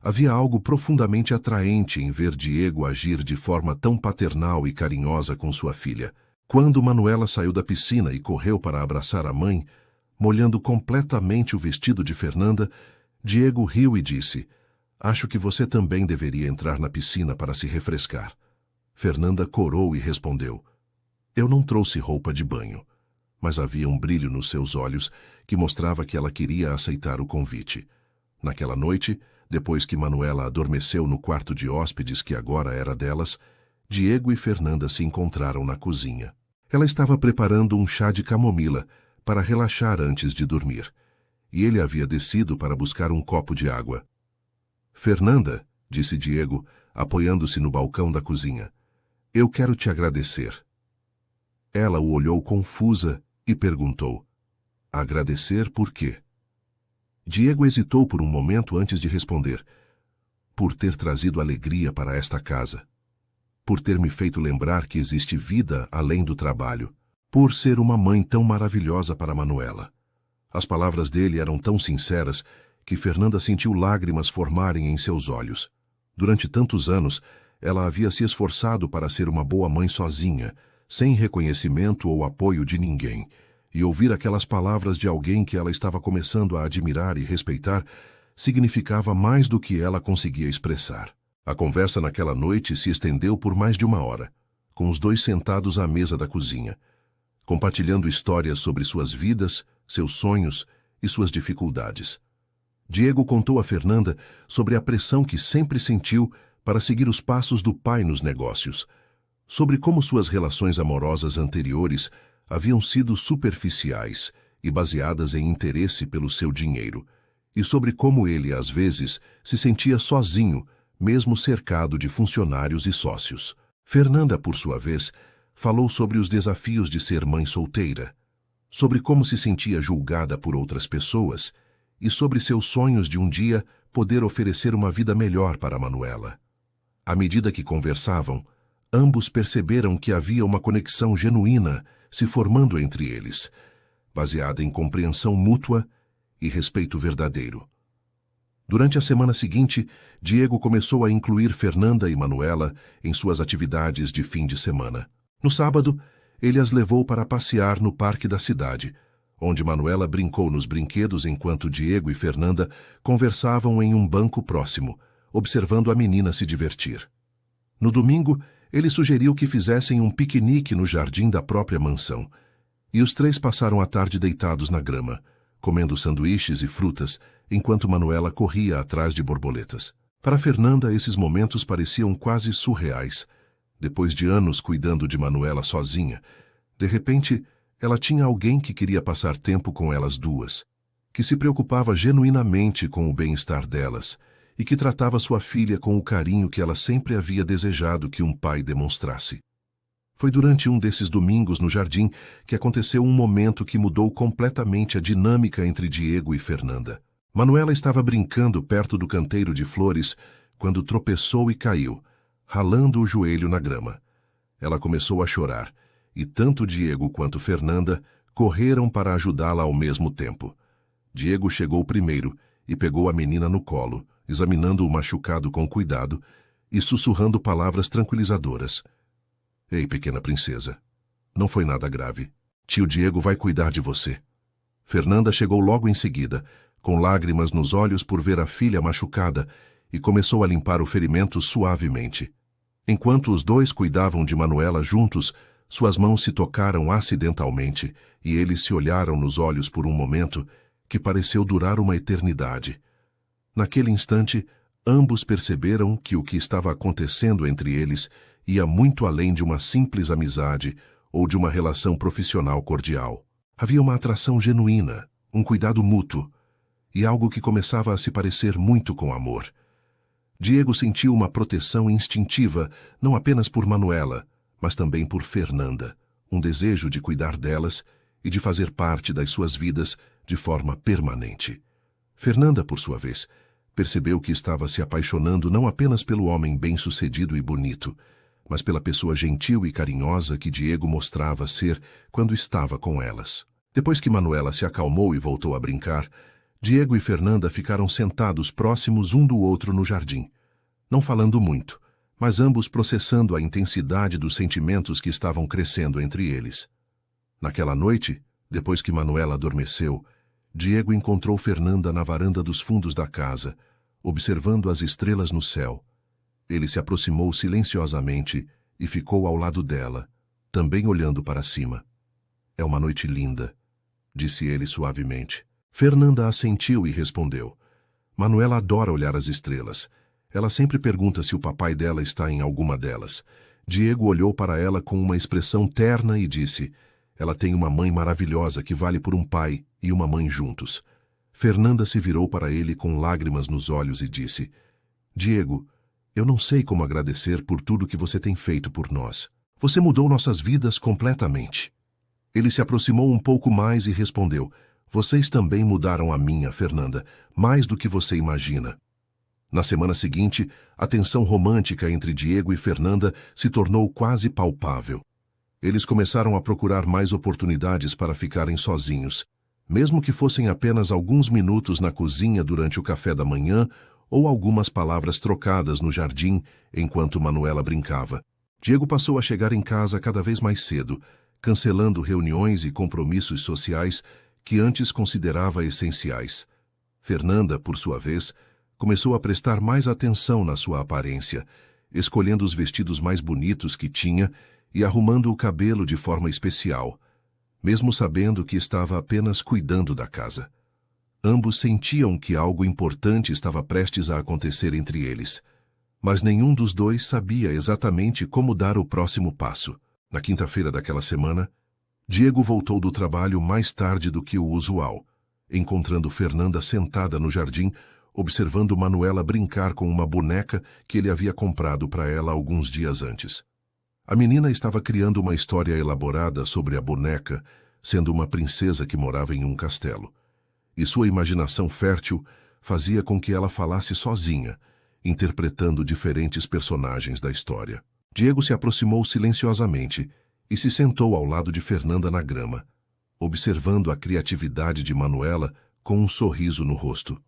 A: Havia algo profundamente atraente em ver Diego agir de forma tão paternal e carinhosa com sua filha. Quando Manuela saiu da piscina e correu para abraçar a mãe, molhando completamente o vestido de Fernanda, Diego riu e disse: "Acho que você também deveria entrar na piscina para se refrescar." Fernanda corou e respondeu: "Eu não trouxe roupa de banho." Mas havia um brilho nos seus olhos que mostrava que ela queria aceitar o convite. Naquela noite, depois que Manuela adormeceu no quarto de hóspedes que agora era delas, Diego e Fernanda se encontraram na cozinha. Ela estava preparando um chá de camomila para relaxar antes de dormir, e ele havia descido para buscar um copo de água. "Fernanda", disse Diego, apoiando-se no balcão da cozinha, "eu quero te agradecer." Ela o olhou confusa e perguntou: "Agradecer por quê?" Diego hesitou por um momento antes de responder: "Por ter trazido alegria para esta casa. Por ter me feito lembrar que existe vida além do trabalho. Por ser uma mãe tão maravilhosa para Manuela." As palavras dele eram tão sinceras que Fernanda sentiu lágrimas formarem em seus olhos. Durante tantos anos, ela havia se esforçado para ser uma boa mãe sozinha, sem reconhecimento ou apoio de ninguém, e ouvir aquelas palavras de alguém que ela estava começando a admirar e respeitar significava mais do que ela conseguia expressar. A conversa naquela noite se estendeu por mais de 1 hora, com os dois sentados à mesa da cozinha, compartilhando histórias sobre suas vidas, seus sonhos e suas dificuldades. Diego contou a Fernanda sobre a pressão que sempre sentiu para seguir os passos do pai nos negócios, sobre como suas relações amorosas anteriores haviam sido superficiais e baseadas em interesse pelo seu dinheiro, e sobre como ele, às vezes, se sentia sozinho, mesmo cercado de funcionários e sócios. Fernanda, por sua vez, falou sobre os desafios de ser mãe solteira, sobre como se sentia julgada por outras pessoas e sobre seus sonhos de um dia poder oferecer uma vida melhor para Manuela. À medida que conversavam, ambos perceberam que havia uma conexão genuína se formando entre eles, baseada em compreensão mútua e respeito verdadeiro. Durante a semana seguinte, Diego começou a incluir Fernanda e Manuela em suas atividades de fim de semana. No sábado, ele as levou para passear no parque da cidade, onde Manuela brincou nos brinquedos enquanto Diego e Fernanda conversavam em um banco próximo, observando a menina se divertir. No domingo, ele sugeriu que fizessem um piquenique no jardim da própria mansão, e os três passaram a tarde deitados na grama, comendo sanduíches e frutas, enquanto Manuela corria atrás de borboletas. Para Fernanda, esses momentos pareciam quase surreais. Depois de anos cuidando de Manuela sozinha, de repente, ela tinha alguém que queria passar tempo com elas duas, que se preocupava genuinamente com o bem-estar delas e que tratava sua filha com o carinho que ela sempre havia desejado que um pai demonstrasse. Foi durante um desses domingos no jardim que aconteceu um momento que mudou completamente a dinâmica entre Diego e Fernanda. Manuela estava brincando perto do canteiro de flores quando tropeçou e caiu, ralando o joelho na grama. Ela começou a chorar, e tanto Diego quanto Fernanda correram para ajudá-la ao mesmo tempo. Diego chegou primeiro e pegou a menina no colo, examinando o machucado com cuidado e sussurrando palavras tranquilizadoras. Ei, pequena princesa, não foi nada grave. Tio Diego vai cuidar de você. Fernanda chegou logo em seguida, com lágrimas nos olhos por ver a filha machucada, e começou a limpar o ferimento suavemente. Enquanto os dois cuidavam de Manuela juntos, suas mãos se tocaram acidentalmente e eles se olharam nos olhos por um momento que pareceu durar uma eternidade. Naquele instante, ambos perceberam que o que estava acontecendo entre eles ia muito além de uma simples amizade ou de uma relação profissional cordial. Havia uma atração genuína, um cuidado mútuo, e algo que começava a se parecer muito com amor. Diego sentiu uma proteção instintiva, não apenas por Manuela, mas também por Fernanda, um desejo de cuidar delas e de fazer parte das suas vidas de forma permanente. Fernanda, por sua vez, percebeu que estava se apaixonando não apenas pelo homem bem-sucedido e bonito, mas pela pessoa gentil e carinhosa que Diego mostrava ser quando estava com elas. Depois que Manuela se acalmou e voltou a brincar, Diego e Fernanda ficaram sentados próximos um do outro no jardim, não falando muito, mas ambos processando a intensidade dos sentimentos que estavam crescendo entre eles. Naquela noite, depois que Manuela adormeceu, Diego encontrou Fernanda na varanda dos fundos da casa, observando as estrelas no céu. Ele se aproximou silenciosamente e ficou ao lado dela, também olhando para cima. É uma noite linda, disse ele suavemente. Fernanda assentiu e respondeu. Manuela adora olhar as estrelas. Ela sempre pergunta se o papai dela está em alguma delas. Diego olhou para ela com uma expressão terna e disse, ela tem uma mãe maravilhosa que vale por um pai e uma mãe juntos. Fernanda se virou para ele com lágrimas nos olhos e disse, Diego, eu não sei como agradecer por tudo que você tem feito por nós. Você mudou nossas vidas completamente. Ele se aproximou um pouco mais e respondeu, vocês também mudaram a minha, Fernanda, mais do que você imagina. Na semana seguinte, a tensão romântica entre Diego e Fernanda se tornou quase palpável. Eles começaram a procurar mais oportunidades para ficarem sozinhos, mesmo que fossem apenas alguns minutos na cozinha durante o café da manhã ou algumas palavras trocadas no jardim enquanto Manuela brincava. Diego passou a chegar em casa cada vez mais cedo, cancelando reuniões e compromissos sociais que antes considerava essenciais. Fernanda, por sua vez, começou a prestar mais atenção na sua aparência, escolhendo os vestidos mais bonitos que tinha e arrumando o cabelo de forma especial, mesmo sabendo que estava apenas cuidando da casa. Ambos sentiam que algo importante estava prestes a acontecer entre eles, mas nenhum dos dois sabia exatamente como dar o próximo passo. Na quinta-feira daquela semana, Diego voltou do trabalho mais tarde do que o usual, encontrando Fernanda sentada no jardim, observando Manuela brincar com uma boneca que ele havia comprado para ela alguns dias antes. A menina estava criando uma história elaborada sobre a boneca, sendo uma princesa que morava em um castelo. E sua imaginação fértil fazia com que ela falasse sozinha, interpretando diferentes personagens da história. Diego se aproximou silenciosamente e se sentou ao lado de Fernanda na grama, observando a criatividade de Manuela com um sorriso no rosto.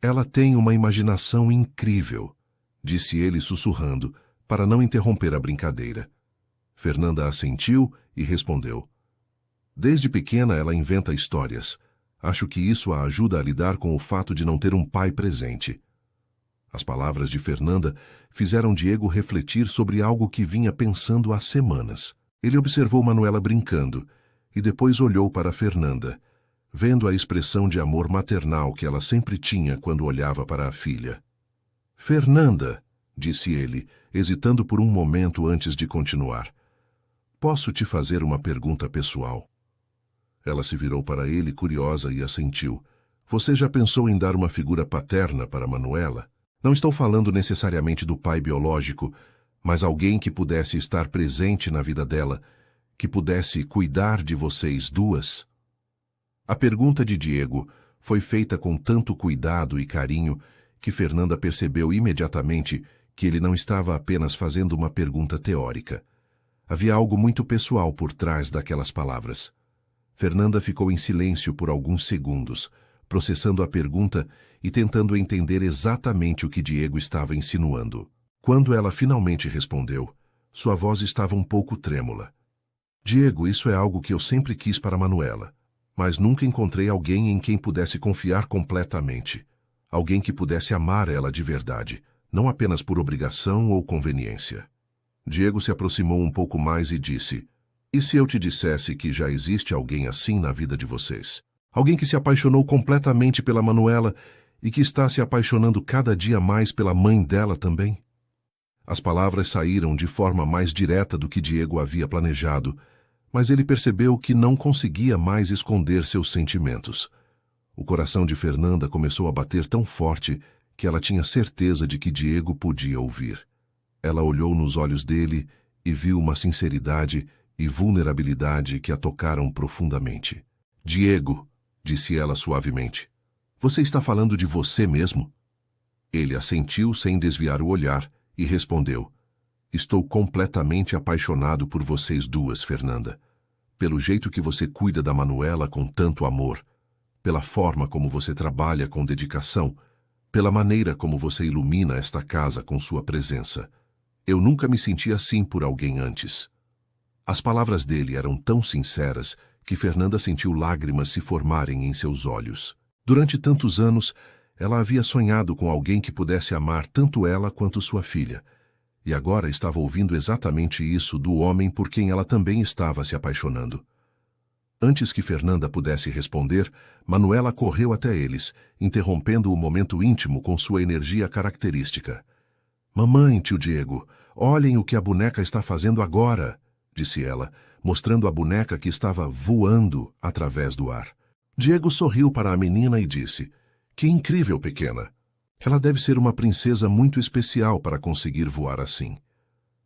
A: Ela tem uma imaginação incrível, disse ele sussurrando, para não interromper a brincadeira. Fernanda assentiu e respondeu. Desde pequena ela inventa histórias. Acho que isso a ajuda a lidar com o fato de não ter um pai presente. As palavras de Fernanda fizeram Diego refletir sobre algo que vinha pensando há semanas. Ele observou Manuela brincando e depois olhou para Fernanda, vendo a expressão de amor maternal que ela sempre tinha quando olhava para a filha. Fernanda, disse ele, hesitando por um momento antes de continuar. Posso te fazer uma pergunta pessoal? Ela se virou para ele curiosa e assentiu. Você já pensou em dar uma figura paterna para Manuela? Não estou falando necessariamente do pai biológico, mas alguém que pudesse estar presente na vida dela, que pudesse cuidar de vocês duas? A pergunta de Diego foi feita com tanto cuidado e carinho que Fernanda percebeu imediatamente que ele não estava apenas fazendo uma pergunta teórica. Havia algo muito pessoal por trás daquelas palavras. Fernanda ficou em silêncio por alguns segundos, processando a pergunta e tentando entender exatamente o que Diego estava insinuando. Quando ela finalmente respondeu, sua voz estava um pouco trêmula. Diego, isso é algo que eu sempre quis para Manuela, mas nunca encontrei alguém em quem pudesse confiar completamente. Alguém que pudesse amar ela de verdade, não apenas por obrigação ou conveniência. Diego se aproximou um pouco mais e disse, e se eu te dissesse que já existe alguém assim na vida de vocês? Alguém que se apaixonou completamente pela Manuela e que está se apaixonando cada dia mais pela mãe dela também? As palavras saíram de forma mais direta do que Diego havia planejado, mas ele percebeu que não conseguia mais esconder seus sentimentos. O coração de Fernanda começou a bater tão forte que ela tinha certeza de que Diego podia ouvir. Ela olhou nos olhos dele e viu uma sinceridade e vulnerabilidade que a tocaram profundamente. Diego, disse ela suavemente, você está falando de você mesmo? Ele assentiu sem desviar o olhar e respondeu, estou completamente apaixonado por vocês duas, Fernanda. Pelo jeito que você cuida da Manuela com tanto amor, pela forma como você trabalha com dedicação, pela maneira como você ilumina esta casa com sua presença. Eu nunca me senti assim por alguém antes. As palavras dele eram tão sinceras que Fernanda sentiu lágrimas se formarem em seus olhos. Durante tantos anos, ela havia sonhado com alguém que pudesse amar tanto ela quanto sua filha, e agora estava ouvindo exatamente isso do homem por quem ela também estava se apaixonando. Antes que Fernanda pudesse responder, Manuela correu até eles, interrompendo o momento íntimo com sua energia característica. Mamãe, tio Diego, olhem o que a boneca está fazendo agora, disse ela, mostrando a boneca que estava voando através do ar. Diego sorriu para a menina e disse, que incrível, pequena. Ela deve ser uma princesa muito especial para conseguir voar assim.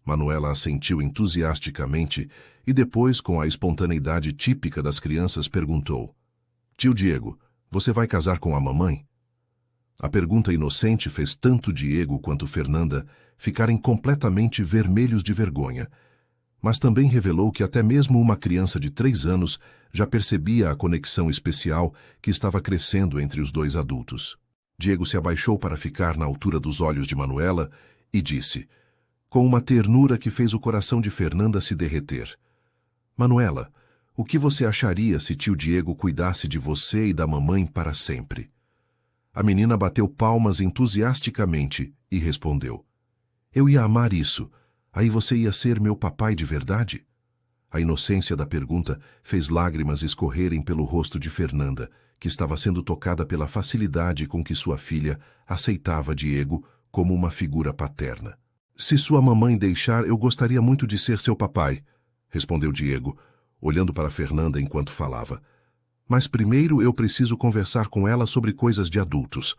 A: Manuela assentiu entusiasticamente e depois, com a espontaneidade típica das crianças, perguntou, tio Diego, você vai casar com a mamãe? A pergunta inocente fez tanto Diego quanto Fernanda ficarem completamente vermelhos de vergonha, mas também revelou que até mesmo uma criança de 3 anos já percebia a conexão especial que estava crescendo entre os dois adultos. Diego se abaixou para ficar na altura dos olhos de Manuela e disse, com uma ternura que fez o coração de Fernanda se derreter: Manuela, o que você acharia se tio Diego cuidasse de você e da mamãe para sempre? A menina bateu palmas entusiasticamente e respondeu: Eu ia amar isso. Aí você ia ser meu papai de verdade? A inocência da pergunta fez lágrimas escorrerem pelo rosto de Fernanda, que estava sendo tocada pela facilidade com que sua filha aceitava Diego como uma figura paterna. Se sua mamãe deixar, eu gostaria muito de ser seu papai, respondeu Diego, olhando para Fernanda enquanto falava. Mas primeiro eu preciso conversar com ela sobre coisas de adultos.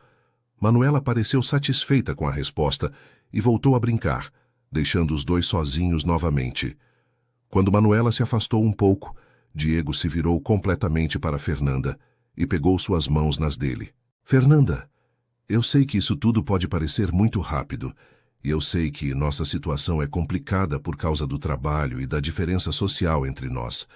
A: Manuela pareceu satisfeita com a resposta e voltou a brincar, deixando os dois sozinhos novamente. Quando Manuela se afastou um pouco, Diego se virou completamente para Fernanda e pegou suas mãos nas dele. Fernanda, eu sei que isso tudo pode parecer muito rápido, e eu sei que nossa situação é complicada por causa do trabalho e da diferença social entre nós,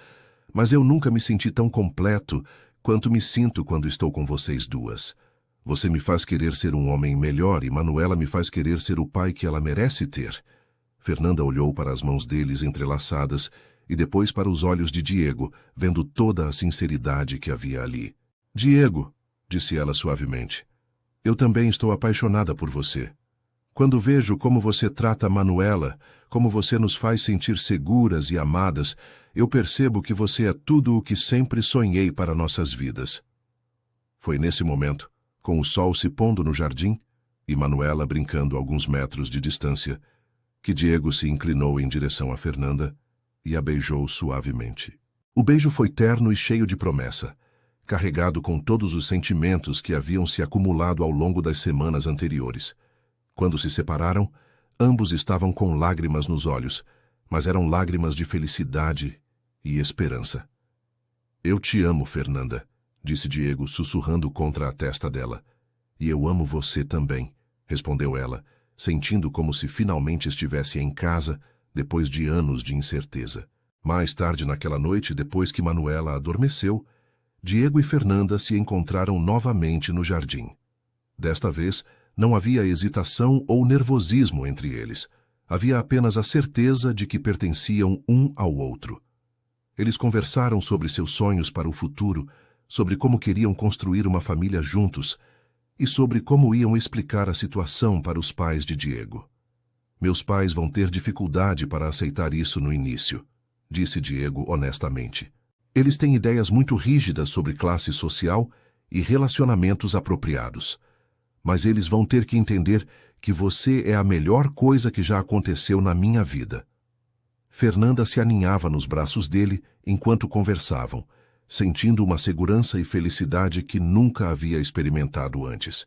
A: mas eu nunca me senti tão completo quanto me sinto quando estou com vocês duas. Você me faz querer ser um homem melhor e Manuela me faz querer ser o pai que ela merece ter. Fernanda olhou para as mãos deles entrelaçadas e depois para os olhos de Diego, vendo toda a sinceridade que havia ali. Diego, disse ela suavemente, eu também estou apaixonada por você. Quando vejo como você trata Manuela, como você nos faz sentir seguras e amadas, eu percebo que você é tudo o que sempre sonhei para nossas vidas. Foi nesse momento, com o sol se pondo no jardim e Manuela brincando a alguns metros de distância, que Diego se inclinou em direção a Fernanda e a beijou suavemente. O beijo foi terno e cheio de promessa, carregado com todos os sentimentos que haviam se acumulado ao longo das semanas anteriores. Quando se separaram, ambos estavam com lágrimas nos olhos, mas eram lágrimas de felicidade e esperança. Eu te amo, Fernanda, disse Diego, sussurrando contra a testa dela. E eu amo você também, respondeu ela, sentindo como se finalmente estivesse em casa depois de anos de incerteza. Mais tarde naquela noite, depois que Manuela adormeceu, Diego e Fernanda se encontraram novamente no jardim. Desta vez, não havia hesitação ou nervosismo entre eles. Havia apenas a certeza de que pertenciam um ao outro. Eles conversaram sobre seus sonhos para o futuro, sobre como queriam construir uma família juntos e sobre como iam explicar a situação para os pais de Diego. Meus pais vão ter dificuldade para aceitar isso no início, disse Diego honestamente. Eles têm ideias muito rígidas sobre classe social e relacionamentos apropriados. Mas eles vão ter que entender que você é a melhor coisa que já aconteceu na minha vida. Fernanda se aninhava nos braços dele enquanto conversavam, sentindo uma segurança e felicidade que nunca havia experimentado antes.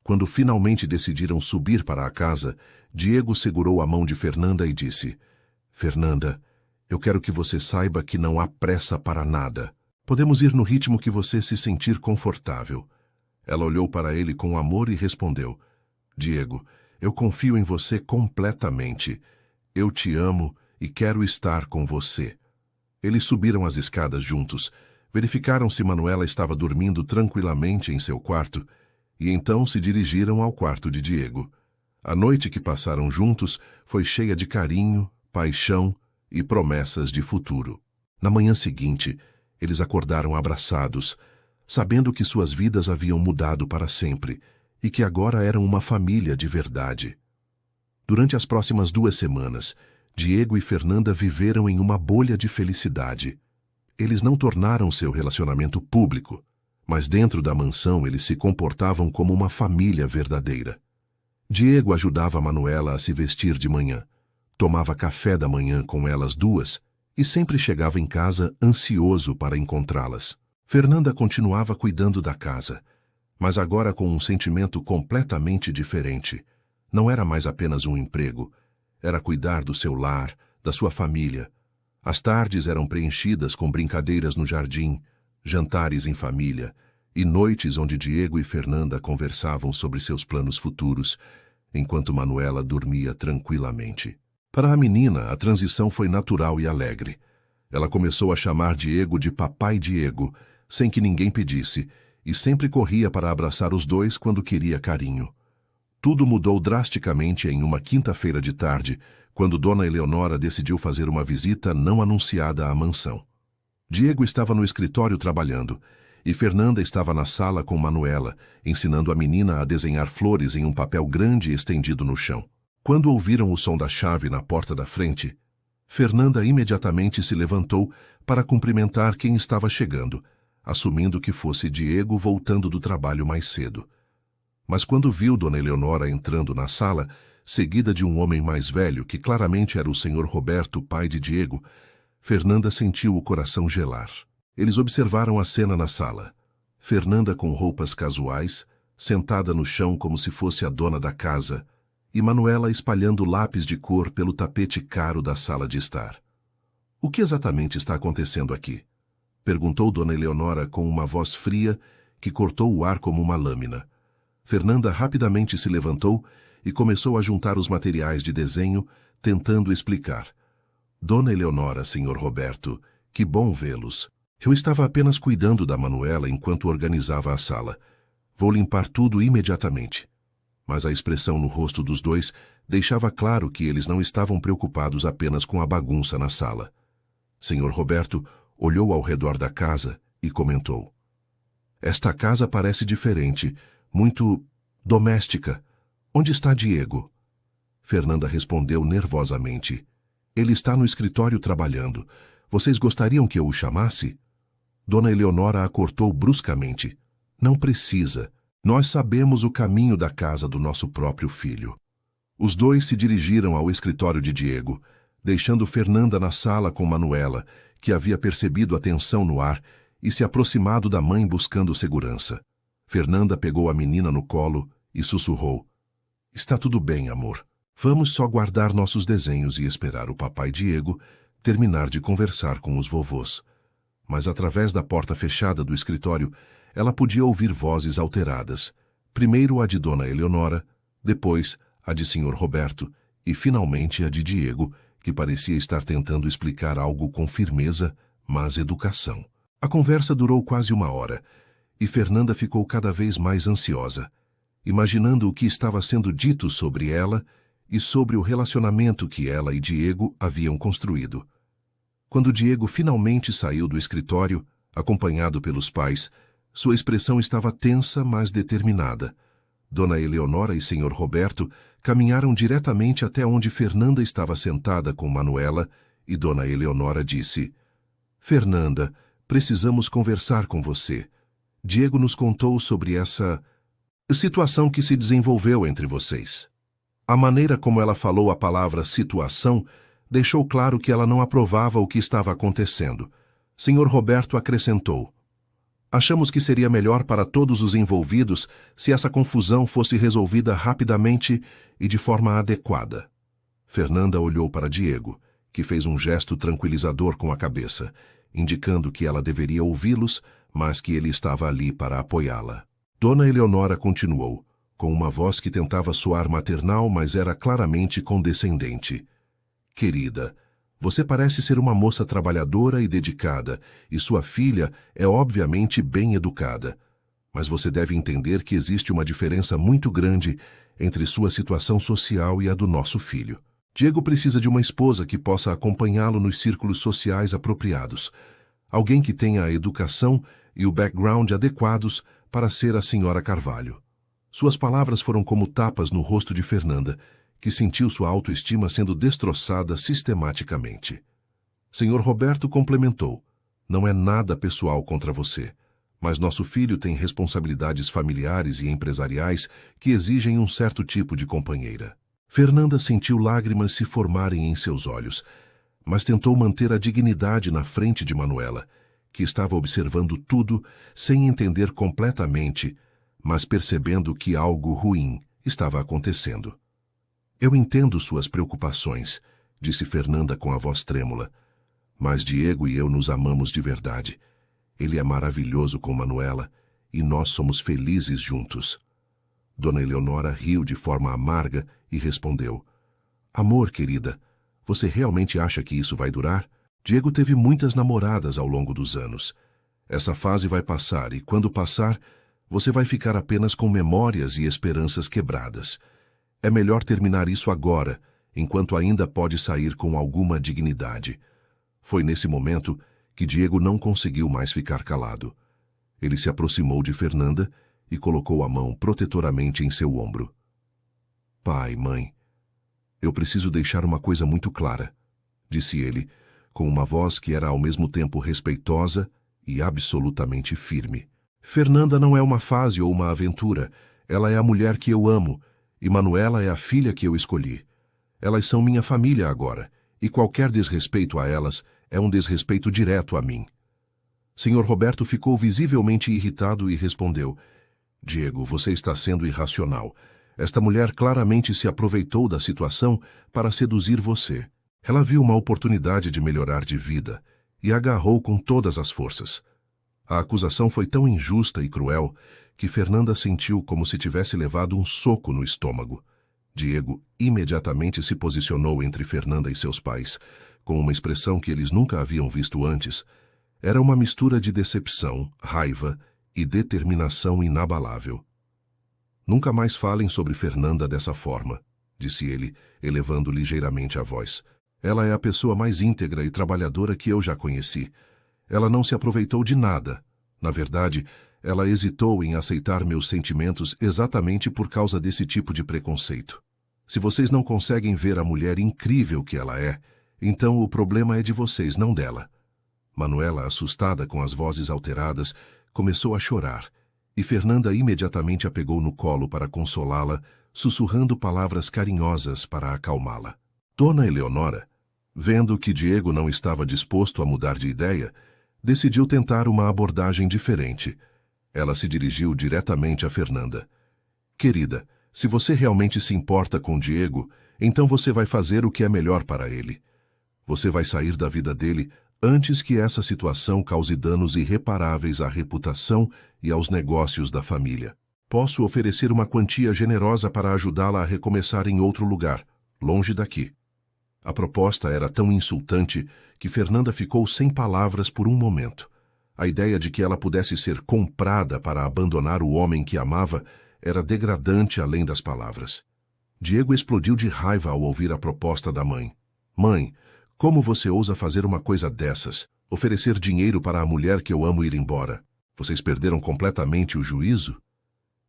A: Quando finalmente decidiram subir para a casa, Diego segurou a mão de Fernanda e disse: Fernanda, eu quero que você saiba que não há pressa para nada. Podemos ir no ritmo que você se sentir confortável. Ela olhou para ele com amor e respondeu: Diego, eu confio em você completamente. Eu te amo e quero estar com você. Eles subiram as escadas juntos, verificaram se Manuela estava dormindo tranquilamente em seu quarto e então se dirigiram ao quarto de Diego. A noite que passaram juntos foi cheia de carinho, paixão e promessas de futuro. Na manhã seguinte, eles acordaram abraçados, sabendo que suas vidas haviam mudado para sempre e que agora eram uma família de verdade. Durante as próximas 2 semanas, Diego e Fernanda viveram em uma bolha de felicidade. Eles não tornaram seu relacionamento público, mas dentro da mansão eles se comportavam como uma família verdadeira. Diego ajudava Manuela a se vestir de manhã, tomava café da manhã com elas duas e sempre chegava em casa ansioso para encontrá-las. Fernanda continuava cuidando da casa, mas agora com um sentimento completamente diferente. Não era mais apenas um emprego, era cuidar do seu lar, da sua família. As tardes eram preenchidas com brincadeiras no jardim, jantares em família e noites onde Diego e Fernanda conversavam sobre seus planos futuros, enquanto Manuela dormia tranquilamente. Para a menina, a transição foi natural e alegre. Ela começou a chamar Diego de Papai Diego, sem que ninguém pedisse, e sempre corria para abraçar os dois quando queria carinho. Tudo mudou drasticamente em uma quinta-feira de tarde, quando Dona Eleonora decidiu fazer uma visita não anunciada à mansão. Diego estava no escritório trabalhando, e Fernanda estava na sala com Manuela, ensinando a menina a desenhar flores em um papel grande estendido no chão. Quando ouviram o som da chave na porta da frente, Fernanda imediatamente se levantou para cumprimentar quem estava chegando, assumindo que fosse Diego voltando do trabalho mais cedo. Mas quando viu Dona Eleonora entrando na sala, seguida de um homem mais velho, que claramente era o Sr. Roberto, pai de Diego, Fernanda sentiu o coração gelar. Eles observaram a cena na sala. Fernanda com roupas casuais, sentada no chão como se fosse a dona da casa, e Manuela espalhando lápis de cor pelo tapete caro da sala de estar. "O que exatamente está acontecendo aqui?" perguntou Dona Eleonora com uma voz fria que cortou o ar como uma lâmina. Fernanda rapidamente se levantou e começou a juntar os materiais de desenho, tentando explicar. "Dona Eleonora, Sr. Roberto, que bom vê-los. Eu estava apenas cuidando da Manuela enquanto organizava a sala. Vou limpar tudo imediatamente." Mas a expressão no rosto dos dois deixava claro que eles não estavam preocupados apenas com a bagunça na sala. Sr. Roberto olhou ao redor da casa e comentou: "Esta casa parece diferente, muito doméstica. Onde está Diego?" Fernanda respondeu nervosamente: "Ele está no escritório trabalhando. Vocês gostariam que eu o chamasse?" Dona Eleonora a cortou bruscamente: "Não precisa. Nós sabemos o caminho da casa do nosso próprio filho." Os dois se dirigiram ao escritório de Diego, deixando Fernanda na sala com Manuela, que havia percebido a tensão no ar e se aproximado da mãe buscando segurança. Fernanda pegou a menina no colo e sussurrou: "Está tudo bem, amor. Vamos só guardar nossos desenhos e esperar o papai Diego terminar de conversar com os vovôs." Mas através da porta fechada do escritório, ela podia ouvir vozes alteradas. Primeiro a de Dona Eleonora, depois a de Sr. Roberto e finalmente a de Diego, que parecia estar tentando explicar algo com firmeza, mas educação. A conversa durou quase 1 hora, e Fernanda ficou cada vez mais ansiosa, imaginando o que estava sendo dito sobre ela e sobre o relacionamento que ela e Diego haviam construído. Quando Diego finalmente saiu do escritório, acompanhado pelos pais, sua expressão estava tensa, mas determinada. Dona Eleonora e Sr. Roberto caminharam diretamente até onde Fernanda estava sentada com Manuela, e Dona Eleonora disse: "Fernanda, precisamos conversar com você. Diego nos contou sobre essa situação que se desenvolveu entre vocês." A maneira como ela falou a palavra situação deixou claro que ela não aprovava o que estava acontecendo. Sr. Roberto acrescentou: "Achamos que seria melhor para todos os envolvidos se essa confusão fosse resolvida rapidamente e de forma adequada." Fernanda olhou para Diego, que fez um gesto tranquilizador com a cabeça, indicando que ela deveria ouvi-los, mas que ele estava ali para apoiá-la. Dona Eleonora continuou, com uma voz que tentava soar maternal, mas era claramente condescendente: "Querida, você parece ser uma moça trabalhadora e dedicada, e sua filha é obviamente bem educada. Mas você deve entender que existe uma diferença muito grande entre sua situação social e a do nosso filho. Diego precisa de uma esposa que possa acompanhá-lo nos círculos sociais apropriados. Alguém que tenha a educação e o background adequados para ser a senhora Carvalho." Suas palavras foram como tapas no rosto de Fernanda, que sentiu sua autoestima sendo destroçada sistematicamente. Sr. Roberto complementou: "Não é nada pessoal contra você, mas nosso filho tem responsabilidades familiares e empresariais que exigem um certo tipo de companheira." Fernanda sentiu lágrimas se formarem em seus olhos, mas tentou manter a dignidade na frente de Manuela, que estava observando tudo sem entender completamente, mas percebendo que algo ruim estava acontecendo. "Eu entendo suas preocupações", disse Fernanda com a voz trêmula, "mas Diego e eu nos amamos de verdade. Ele é maravilhoso com Manuela e nós somos felizes juntos." Dona Eleonora riu de forma amarga e respondeu: "Amor, querida, Você realmente acha que isso vai durar? Diego teve muitas namoradas ao longo dos anos. Essa fase vai passar e, quando passar, você vai ficar apenas com memórias e esperanças quebradas. É melhor terminar isso agora, enquanto ainda pode sair com alguma dignidade. Foi nesse momento que Diego não conseguiu mais ficar calado. Ele se aproximou de Fernanda e colocou a mão protetoramente em seu ombro. Pai, mãe, eu preciso deixar uma coisa muito clara, disse ele, com uma voz que era ao mesmo tempo respeitosa e absolutamente firme. Fernanda não é uma fase ou uma aventura, ela é a mulher que eu amo, e Manuela é a filha que eu escolhi. Elas são minha família agora, e qualquer desrespeito a elas é um desrespeito direto a mim. Sr. Roberto ficou visivelmente irritado e respondeu: Diego, você está sendo irracional. Esta mulher claramente se aproveitou da situação para seduzir você. Ela viu uma oportunidade de melhorar de vida e agarrou com todas as forças. A acusação foi tão injusta e cruel que Fernanda sentiu como se tivesse levado um soco no estômago. Diego imediatamente se posicionou entre Fernanda e seus pais, com uma expressão que eles nunca haviam visto antes. Era uma mistura de decepção, raiva e determinação inabalável. Nunca mais falem sobre Fernanda dessa forma, disse ele, elevando ligeiramente a voz. Ela é a pessoa mais íntegra e trabalhadora que eu já conheci. Ela não se aproveitou de nada. Na verdade, ela hesitou em aceitar meus sentimentos exatamente por causa desse tipo de preconceito. Se vocês não conseguem ver a mulher incrível que ela é, então o problema é de vocês, não dela. Manuela, assustada com as vozes alteradas, começou a chorar, e Fernanda imediatamente a pegou no colo para consolá-la, sussurrando palavras carinhosas para acalmá-la. Dona Eleonora, vendo que Diego não estava disposto a mudar de ideia, decidiu tentar uma abordagem diferente. Ela se dirigiu diretamente a Fernanda. Querida, se você realmente se importa com Diego, então você vai fazer o que é melhor para ele. Você vai sair da vida dele antes que essa situação cause danos irreparáveis à reputação e aos negócios da família. Posso oferecer uma quantia generosa para ajudá-la a recomeçar em outro lugar, longe daqui. A proposta era tão insultante que Fernanda ficou sem palavras por um momento. A ideia de que ela pudesse ser comprada para abandonar o homem que amava era degradante além das palavras. Diego explodiu de raiva ao ouvir a proposta da mãe. Mãe, como você ousa fazer uma coisa dessas? Oferecer dinheiro para a mulher que eu amo ir embora? Vocês perderam completamente o juízo?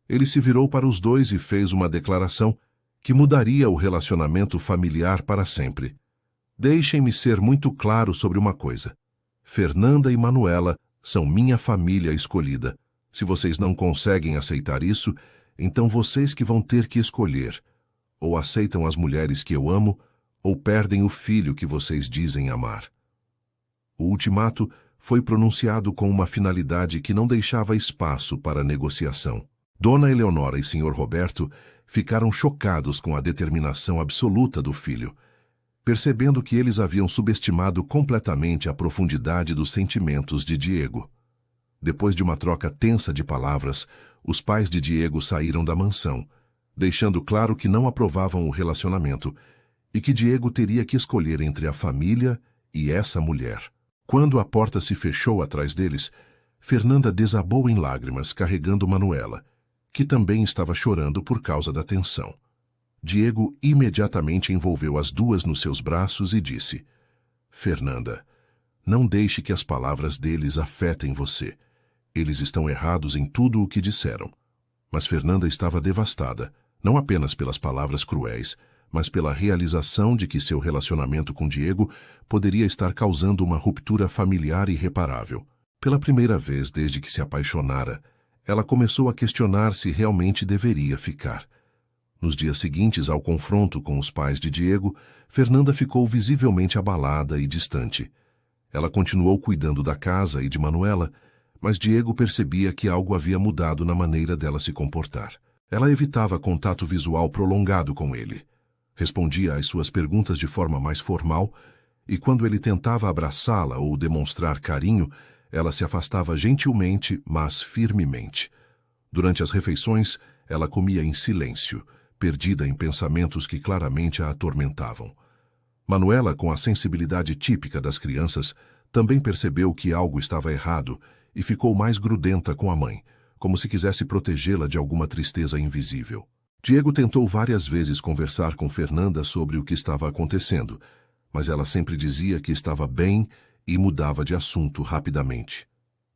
A: Ele se virou para os dois e fez uma declaração que mudaria o relacionamento familiar para sempre. Deixem-me ser muito claro sobre uma coisa. Fernanda e Manuela são minha família escolhida. Se vocês não conseguem aceitar isso, então vocês que vão ter que escolher. Ou aceitam as mulheres que eu amo, ou perdem o filho que vocês dizem amar. O ultimato foi pronunciado com uma finalidade que não deixava espaço para negociação. Dona Eleonora e Sr. Roberto ficaram chocados com a determinação absoluta do filho, percebendo que eles haviam subestimado completamente a profundidade dos sentimentos de Diego. Depois de uma troca tensa de palavras, os pais de Diego saíram da mansão, deixando claro que não aprovavam o relacionamento e que Diego teria que escolher entre a família e essa mulher. Quando a porta se fechou atrás deles, Fernanda desabou em lágrimas, carregando Manuela, que também estava chorando por causa da tensão. Diego imediatamente envolveu as duas nos seus braços e disse: Fernanda, não deixe que as palavras deles afetem você. Eles estão errados em tudo o que disseram. Mas Fernanda estava devastada, não apenas pelas palavras cruéis, mas pela realização de que seu relacionamento com Diego poderia estar causando uma ruptura familiar irreparável. Pela primeira vez desde que se apaixonara, ela começou a questionar se realmente deveria ficar. Nos dias seguintes ao confronto com os pais de Diego, Fernanda ficou visivelmente abalada e distante. Ela continuou cuidando da casa e de Manuela, mas Diego percebia que algo havia mudado na maneira dela se comportar. Ela evitava contato visual prolongado com ele. Respondia às suas perguntas de forma mais formal, e quando ele tentava abraçá-la ou demonstrar carinho, ela se afastava gentilmente, mas firmemente. Durante as refeições, ela comia em silêncio, perdida em pensamentos que claramente a atormentavam. Manuela, com a sensibilidade típica das crianças, também percebeu que algo estava errado e ficou mais grudenta com a mãe, como se quisesse protegê-la de alguma tristeza invisível. Diego tentou várias vezes conversar com Fernanda sobre o que estava acontecendo, mas ela sempre dizia que estava bem e mudava de assunto rapidamente.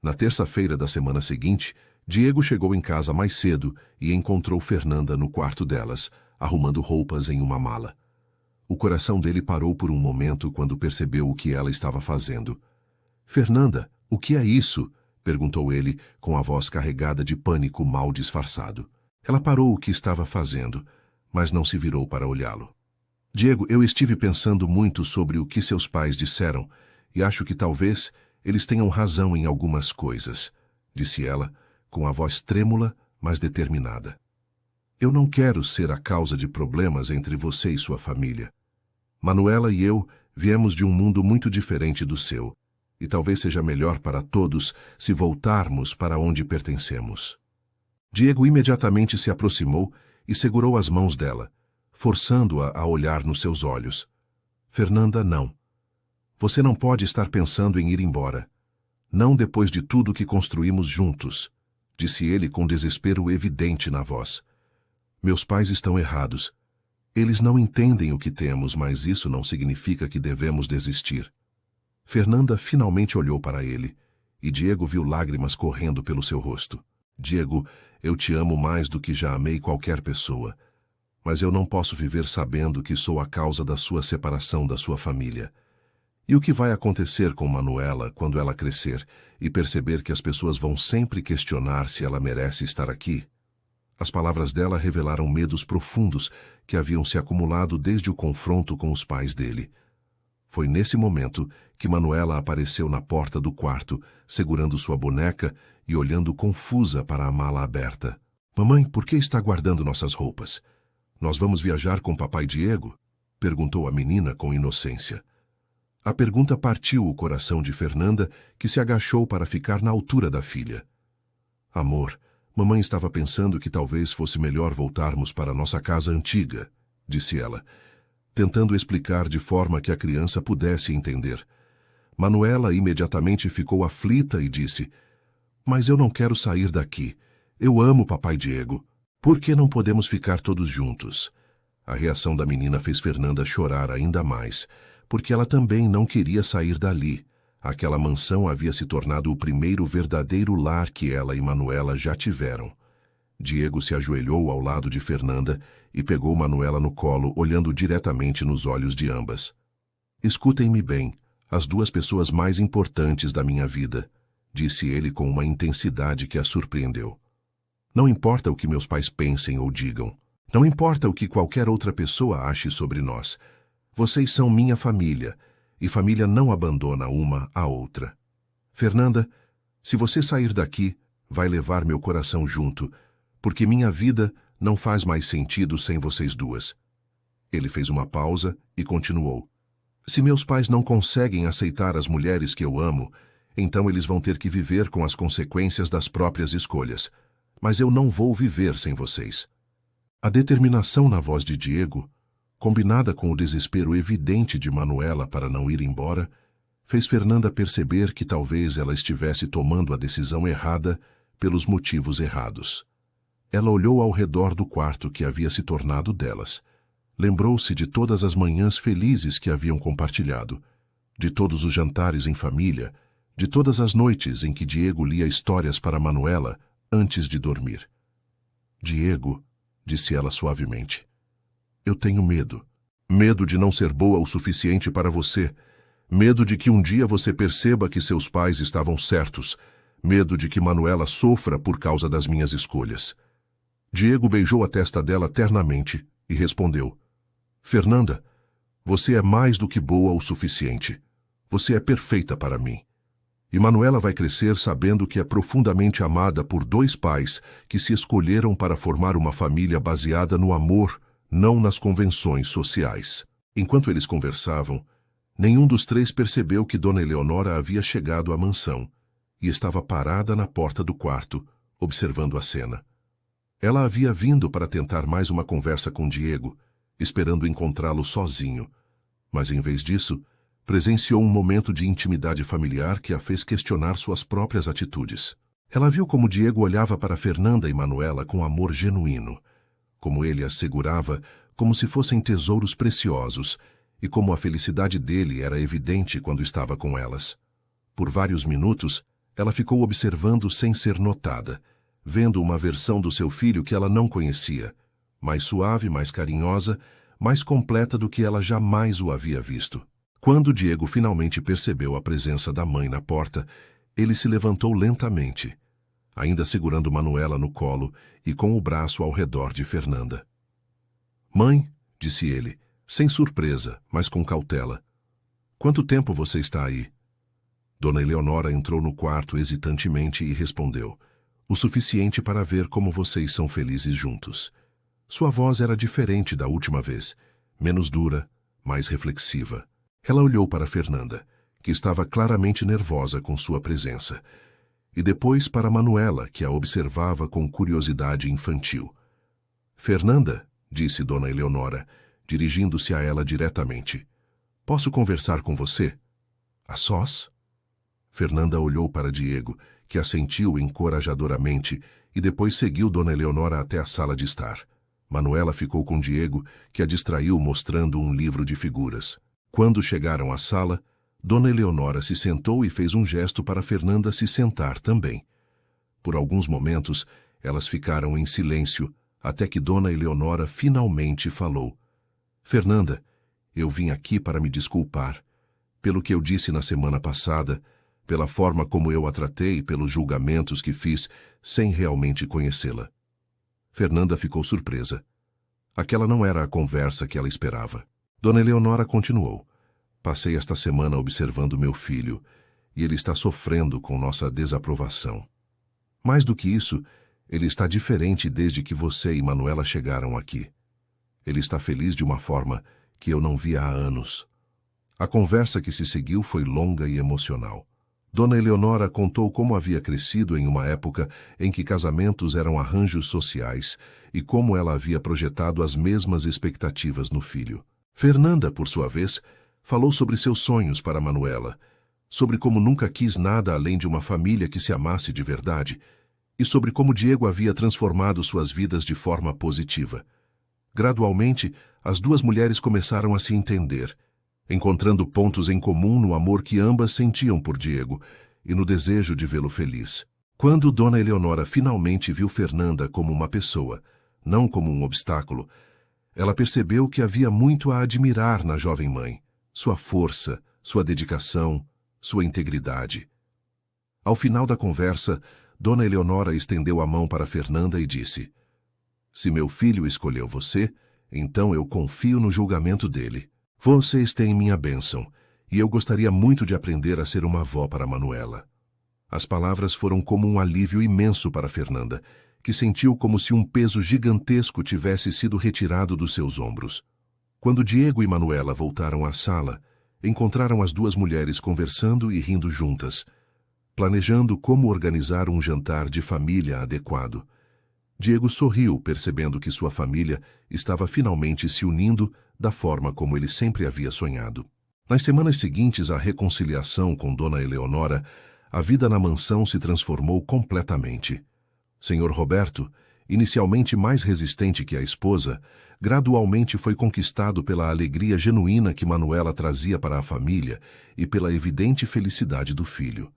A: Na terça-feira da semana seguinte, Diego chegou em casa mais cedo e encontrou Fernanda no quarto delas, arrumando roupas em uma mala. O coração dele parou por um momento quando percebeu o que ela estava fazendo. "Fernanda, o que é isso?" perguntou ele, com a voz carregada de pânico mal disfarçado. Ela parou o que estava fazendo, mas não se virou para olhá-lo. "Diego, eu estive pensando muito sobre o que seus pais disseram e acho que talvez eles tenham razão em algumas coisas", disse ela, com a voz trêmula, mas determinada. "Eu não quero ser a causa de problemas entre você e sua família. Manuela e eu viemos de um mundo muito diferente do seu, e talvez seja melhor para todos se voltarmos para onde pertencemos." Diego imediatamente se aproximou e segurou as mãos dela, forçando-a a olhar nos seus olhos. "Fernanda, não. Você não pode estar pensando em ir embora. Não depois de tudo que construímos juntos", disse ele com desespero evidente na voz. "Meus pais estão errados. Eles não entendem o que temos, mas isso não significa que devemos desistir." Fernanda finalmente olhou para ele, e Diego viu lágrimas correndo pelo seu rosto. "Diego, eu te amo mais do que já amei qualquer pessoa, mas eu não posso viver sabendo que sou a causa da sua separação da sua família. E o que vai acontecer com Manuela quando ela crescer e perceber que as pessoas vão sempre questionar se ela merece estar aqui?" As palavras dela revelaram medos profundos que haviam se acumulado desde o confronto com os pais dele. Foi nesse momento que Manuela apareceu na porta do quarto, segurando sua boneca e olhando confusa para a mala aberta. "Mamãe, por que está guardando nossas roupas? Nós vamos viajar com papai Diego?" perguntou a menina com inocência. A pergunta partiu o coração de Fernanda, que se agachou para ficar na altura da filha. "Amor, mamãe estava pensando que talvez fosse melhor voltarmos para nossa casa antiga", disse ela, tentando explicar de forma que a criança pudesse entender. Manuela imediatamente ficou aflita e disse: "Mas eu não quero sair daqui. Eu amo papai Diego. Por que não podemos ficar todos juntos?" A reação da menina fez Fernanda chorar ainda mais, porque ela também não queria sair dali. Aquela mansão havia se tornado o primeiro verdadeiro lar que ela e Manuela já tiveram. Diego se ajoelhou ao lado de Fernanda e pegou Manuela no colo, olhando diretamente nos olhos de ambas. "Escutem-me bem, as duas pessoas mais importantes da minha vida", disse ele com uma intensidade que a surpreendeu. "Não importa o que meus pais pensem ou digam. Não importa o que qualquer outra pessoa ache sobre nós. Vocês são minha família, e família não abandona uma a outra. Fernanda, se você sair daqui, vai levar meu coração junto, porque minha vida não faz mais sentido sem vocês duas." Ele fez uma pausa e continuou: "Se meus pais não conseguem aceitar as mulheres que eu amo, então eles vão ter que viver com as consequências das próprias escolhas. Mas eu não vou viver sem vocês." A determinação na voz de Diego, combinada com o desespero evidente de Manuela para não ir embora, fez Fernanda perceber que talvez ela estivesse tomando a decisão errada pelos motivos errados. Ela olhou ao redor do quarto que havia se tornado delas. Lembrou-se de todas as manhãs felizes que haviam compartilhado, de todos os jantares em família, de todas as noites em que Diego lia histórias para Manuela antes de dormir. "Diego", disse ela suavemente, "eu tenho medo. Medo de não ser boa o suficiente para você. Medo de que um dia você perceba que seus pais estavam certos. Medo de que Manuela sofra por causa das minhas escolhas." Diego beijou a testa dela ternamente e respondeu: "Fernanda, você é mais do que boa o suficiente. Você é perfeita para mim. E Manuela vai crescer sabendo que é profundamente amada por dois pais que se escolheram para formar uma família baseada no amor, não nas convenções sociais." Enquanto eles conversavam, nenhum dos três percebeu que Dona Eleonora havia chegado à mansão e estava parada na porta do quarto, observando a cena. Ela havia vindo para tentar mais uma conversa com Diego, esperando encontrá-lo sozinho, Mas em vez disso, presenciou um momento de intimidade familiar que a fez questionar suas próprias atitudes. Ela viu como Diego olhava para Fernanda e Manuela com amor genuíno, como ele as segurava como se fossem tesouros preciosos e como a felicidade dele era evidente quando estava com elas. Por vários minutos, ela ficou observando sem ser notada, vendo uma versão do seu filho que ela não conhecia, mais suave, mais carinhosa, mais completa do que ela jamais o havia visto. Quando Diego finalmente percebeu a presença da mãe na porta, ele se levantou lentamente, ainda segurando Manuela no colo e com o braço ao redor de Fernanda. "Mãe", disse ele, sem surpresa, mas com cautela. "Quanto tempo você está aí?" Dona Eleonora entrou no quarto hesitantemente e respondeu: "O suficiente para ver como vocês são felizes juntos." Sua voz era diferente da última vez, menos dura, mais reflexiva. Ela olhou para Fernanda, que estava claramente nervosa com sua presença, e depois para Manuela, que a observava com curiosidade infantil. "Fernanda", disse Dona Eleonora, dirigindo-se a ela diretamente, "posso conversar com você? A sós?" Fernanda olhou para Diego, que assentiu encorajadoramente, e depois seguiu Dona Eleonora até a sala de estar. Manuela ficou com Diego, que a distraiu mostrando um livro de figuras. Quando chegaram à sala, Dona Eleonora se sentou e fez um gesto para Fernanda se sentar também. Por alguns momentos, elas ficaram em silêncio, até que Dona Eleonora finalmente falou: "Fernanda, eu vim aqui para me desculpar pelo que eu disse na semana passada, pela forma como eu a tratei, pelos julgamentos que fiz, sem realmente conhecê-la." Fernanda ficou surpresa. Aquela não era a conversa que ela esperava. Dona Eleonora continuou: "Passei esta semana observando meu filho, e ele está sofrendo com nossa desaprovação. Mais do que isso, ele está diferente desde que você e Manuela chegaram aqui. Ele está feliz de uma forma que eu não via há anos." A conversa que se seguiu foi longa e emocional. Dona Eleonora contou como havia crescido em uma época em que casamentos eram arranjos sociais e como ela havia projetado as mesmas expectativas no filho. Fernanda, por sua vez, falou sobre seus sonhos para Manuela, sobre como nunca quis nada além de uma família que se amasse de verdade, e sobre como Diego havia transformado suas vidas de forma positiva. Gradualmente, as duas mulheres começaram a se entender, encontrando pontos em comum no amor que ambas sentiam por Diego e no desejo de vê-lo feliz. Quando Dona Eleonora finalmente viu Fernanda como uma pessoa, não como um obstáculo, ela percebeu que havia muito a admirar na jovem mãe: sua força, sua dedicação, sua integridade. Ao final da conversa, Dona Eleonora estendeu a mão para Fernanda e disse: "Se meu filho escolheu você, então eu confio no julgamento dele. Vocês têm minha bênção, e eu gostaria muito de aprender a ser uma avó para Manuela." As palavras foram como um alívio imenso para Fernanda, que sentiu como se um peso gigantesco tivesse sido retirado dos seus ombros. Quando Diego e Manuela voltaram à sala, encontraram as duas mulheres conversando e rindo juntas, planejando como organizar um jantar de família adequado. Diego sorriu, percebendo que sua família estava finalmente se unindo da forma como ele sempre havia sonhado. Nas semanas seguintes à reconciliação com Dona Eleonora, a vida na mansão se transformou completamente. Senhor Roberto, inicialmente mais resistente que a esposa, gradualmente foi conquistado pela alegria genuína que Manuela trazia para a família e pela evidente felicidade do filho.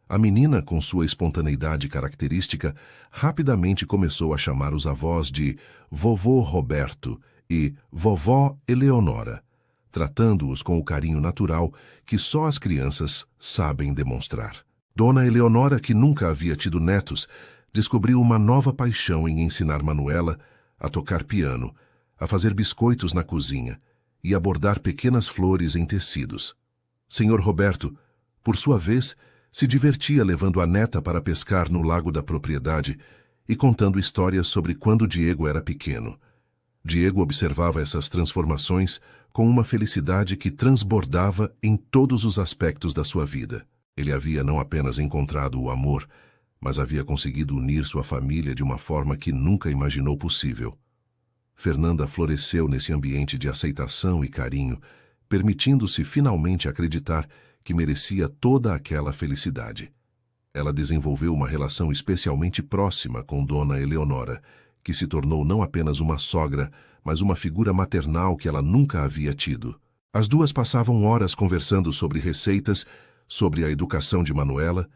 A: A menina, com sua espontaneidade característica, rapidamente começou a chamar os avós de Vovô Roberto e Vovó Eleonora, tratando-os com o carinho natural que só as crianças sabem demonstrar. Dona Eleonora, que nunca havia tido netos, descobriu uma nova paixão em ensinar Manuela a tocar piano, a fazer biscoitos na cozinha e a bordar pequenas flores em tecidos. Senhor Roberto, por sua vez, se divertia levando a neta para pescar no lago da propriedade e contando histórias sobre quando Diego era pequeno. Diego observava essas transformações com uma felicidade que transbordava em todos os aspectos da sua vida. Ele havia não apenas encontrado o amor, mas havia conseguido unir sua família de uma forma que nunca imaginou possível. Fernanda floresceu nesse ambiente de aceitação e carinho, permitindo-se finalmente acreditar que merecia toda aquela felicidade. Ela desenvolveu uma relação especialmente próxima com Dona Eleonora, que se tornou não apenas uma sogra, mas uma figura maternal que ela nunca havia tido. As duas passavam horas conversando sobre receitas, sobre a educação de Manuela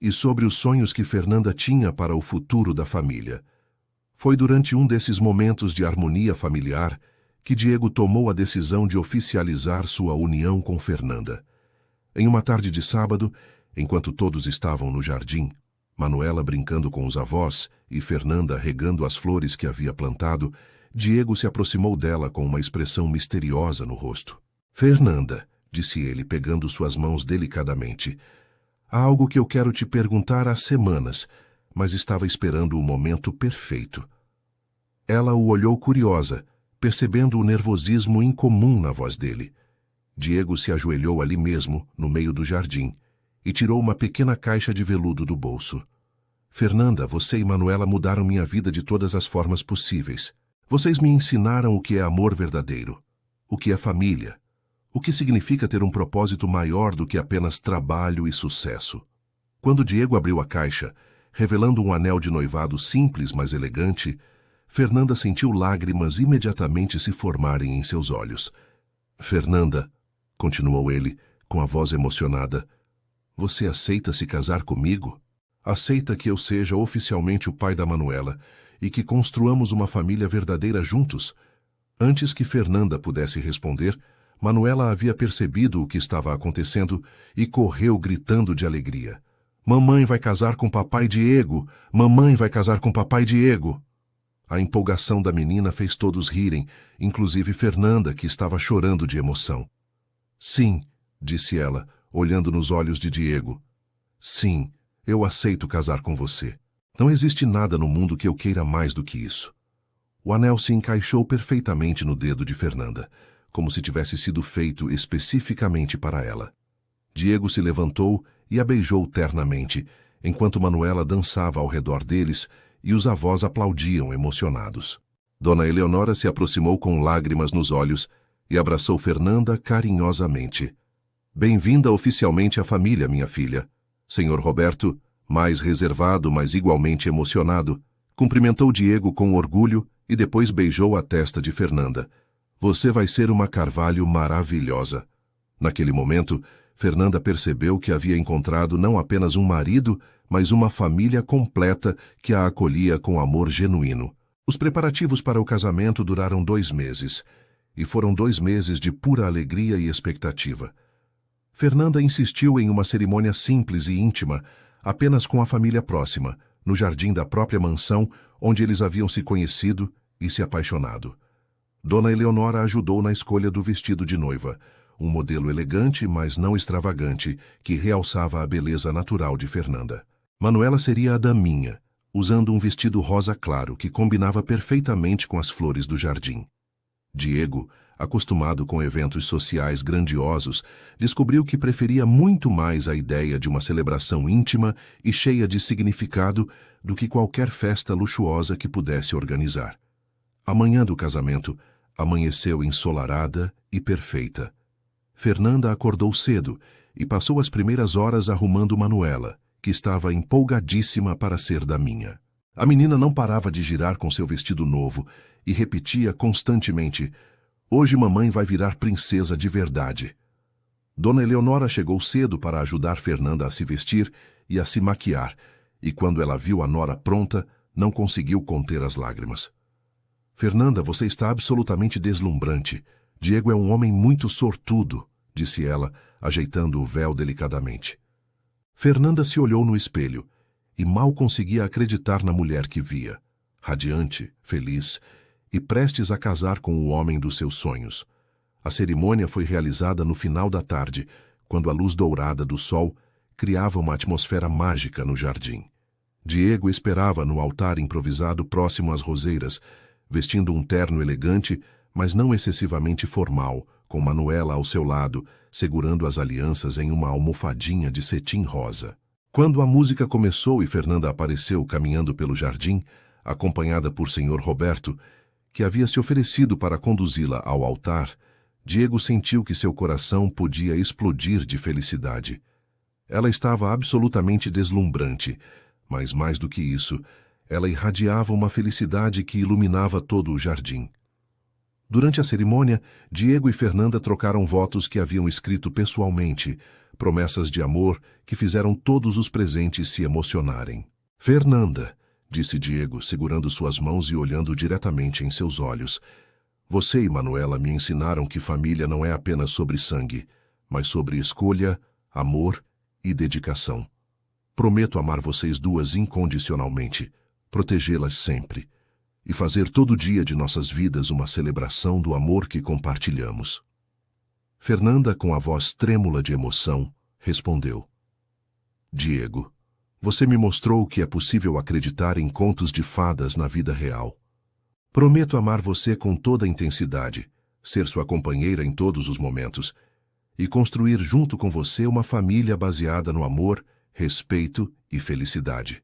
A: e sobre os sonhos que Fernanda tinha para o futuro da família. Foi durante um desses momentos de harmonia familiar que Diego tomou a decisão de oficializar sua união com Fernanda. Em uma tarde de sábado, enquanto todos estavam no jardim, Manuela brincando com os avós e Fernanda regando as flores que havia plantado, Diego se aproximou dela com uma expressão misteriosa no rosto. "Fernanda", disse ele, pegando suas mãos delicadamente, "há algo que eu quero te perguntar há semanas, mas estava esperando o momento perfeito." Ela o olhou curiosa, percebendo o nervosismo incomum na voz dele. Diego se ajoelhou ali mesmo, no meio do jardim, e tirou uma pequena caixa de veludo do bolso. "Fernanda, você e Manuela mudaram minha vida de todas as formas possíveis. Vocês me ensinaram o que é amor verdadeiro, o que é família, o que significa ter um propósito maior do que apenas trabalho e sucesso." Quando Diego abriu a caixa, revelando um anel de noivado simples, mas elegante, Fernanda sentiu lágrimas imediatamente se formarem em seus olhos. "Fernanda", continuou ele, com a voz emocionada, "você aceita se casar comigo? Aceita que eu seja oficialmente o pai da Manuela e que construamos uma família verdadeira juntos?" Antes que Fernanda pudesse responder, Manuela havia percebido o que estava acontecendo e correu gritando de alegria. "Mamãe vai casar com papai Diego! Mamãe vai casar com papai Diego!" A empolgação da menina fez todos rirem, inclusive Fernanda, que estava chorando de emoção. "Sim", disse ela, olhando nos olhos de Diego. "Sim, eu aceito casar com você. Não existe nada no mundo que eu queira mais do que isso." O anel se encaixou perfeitamente no dedo de Fernanda, como se tivesse sido feito especificamente para ela. Diego se levantou e a beijou ternamente, enquanto Manuela dançava ao redor deles e os avós aplaudiam emocionados. Dona Eleonora se aproximou com lágrimas nos olhos e abraçou Fernanda carinhosamente. "Bem-vinda oficialmente à família, minha filha." Senhor Roberto, mais reservado, mas igualmente emocionado, cumprimentou Diego com orgulho e depois beijou a testa de Fernanda. "Você vai ser uma Carvalho maravilhosa." Naquele momento, Fernanda percebeu que havia encontrado não apenas um marido, mas uma família completa que a acolhia com amor genuíno. Os preparativos para o casamento duraram 2 meses, e foram 2 meses de pura alegria e expectativa. Fernanda insistiu em uma cerimônia simples e íntima, apenas com a família próxima, no jardim da própria mansão onde eles haviam se conhecido e se apaixonado. Dona Eleonora ajudou na escolha do vestido de noiva, um modelo elegante, mas não extravagante, que realçava a beleza natural de Fernanda. Manuela seria a daminha, usando um vestido rosa claro que combinava perfeitamente com as flores do jardim. Diego, acostumado com eventos sociais grandiosos, descobriu que preferia muito mais a ideia de uma celebração íntima e cheia de significado do que qualquer festa luxuosa que pudesse organizar. A manhã do casamento amanheceu ensolarada e perfeita. Fernanda acordou cedo e passou as primeiras horas arrumando Manuela, que estava empolgadíssima para ser daminha. A menina não parava de girar com seu vestido novo e repetia constantemente: "Hoje mamãe vai virar princesa de verdade." Dona Eleonora chegou cedo para ajudar Fernanda a se vestir e a se maquiar, e quando ela viu a nora pronta, não conseguiu conter as lágrimas. "Fernanda, você está absolutamente deslumbrante. Diego é um homem muito sortudo", disse ela, ajeitando o véu delicadamente. Fernanda se olhou no espelho e mal conseguia acreditar na mulher que via, radiante, feliz e prestes a casar com o homem dos seus sonhos. A cerimônia foi realizada no final da tarde, quando a luz dourada do sol criava uma atmosfera mágica no jardim. Diego esperava no altar improvisado próximo às roseiras, vestindo um terno elegante, mas não excessivamente formal, com Manuela ao seu lado, segurando as alianças em uma almofadinha de cetim rosa. Quando a música começou e Fernanda apareceu caminhando pelo jardim, acompanhada por Senhor Roberto, que havia se oferecido para conduzi-la ao altar, Diego sentiu que seu coração podia explodir de felicidade. Ela estava absolutamente deslumbrante, mas mais do que isso, ela irradiava uma felicidade que iluminava todo o jardim. Durante a cerimônia, Diego e Fernanda trocaram votos que haviam escrito pessoalmente, promessas de amor que fizeram todos os presentes se emocionarem. Fernanda, disse Diego, segurando suas mãos e olhando diretamente em seus olhos, você e Manuela me ensinaram que família não é apenas sobre sangue, mas sobre escolha, amor e dedicação. Prometo amar vocês duas incondicionalmente, protegê-las sempre e fazer todo dia de nossas vidas uma celebração do amor que compartilhamos. Fernanda, com a voz trêmula de emoção, respondeu: Diego, você me mostrou que é possível acreditar em contos de fadas na vida real. Prometo amar você com toda a intensidade, ser sua companheira em todos os momentos e construir junto com você uma família baseada no amor, respeito e felicidade.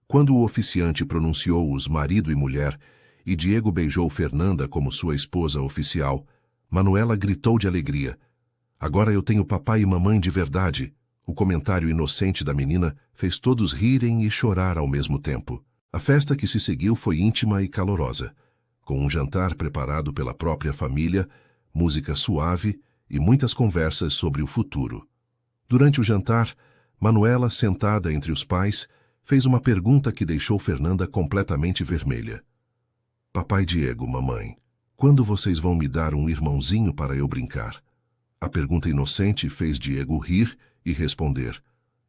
A: Quando o oficiante pronunciou os marido e mulher e Diego beijou Fernanda como sua esposa oficial, Manuela gritou de alegria. Agora eu tenho papai e mamãe de verdade. O comentário inocente da menina fez todos rirem e chorar ao mesmo tempo. A festa que se seguiu foi íntima e calorosa, com um jantar preparado pela própria família, música suave e muitas conversas sobre o futuro. Durante o jantar, Manuela, sentada entre os pais, fez uma pergunta que deixou Fernanda completamente vermelha. Papai Diego, mamãe, quando vocês vão me dar um irmãozinho para eu brincar? A pergunta inocente fez Diego rir e responder: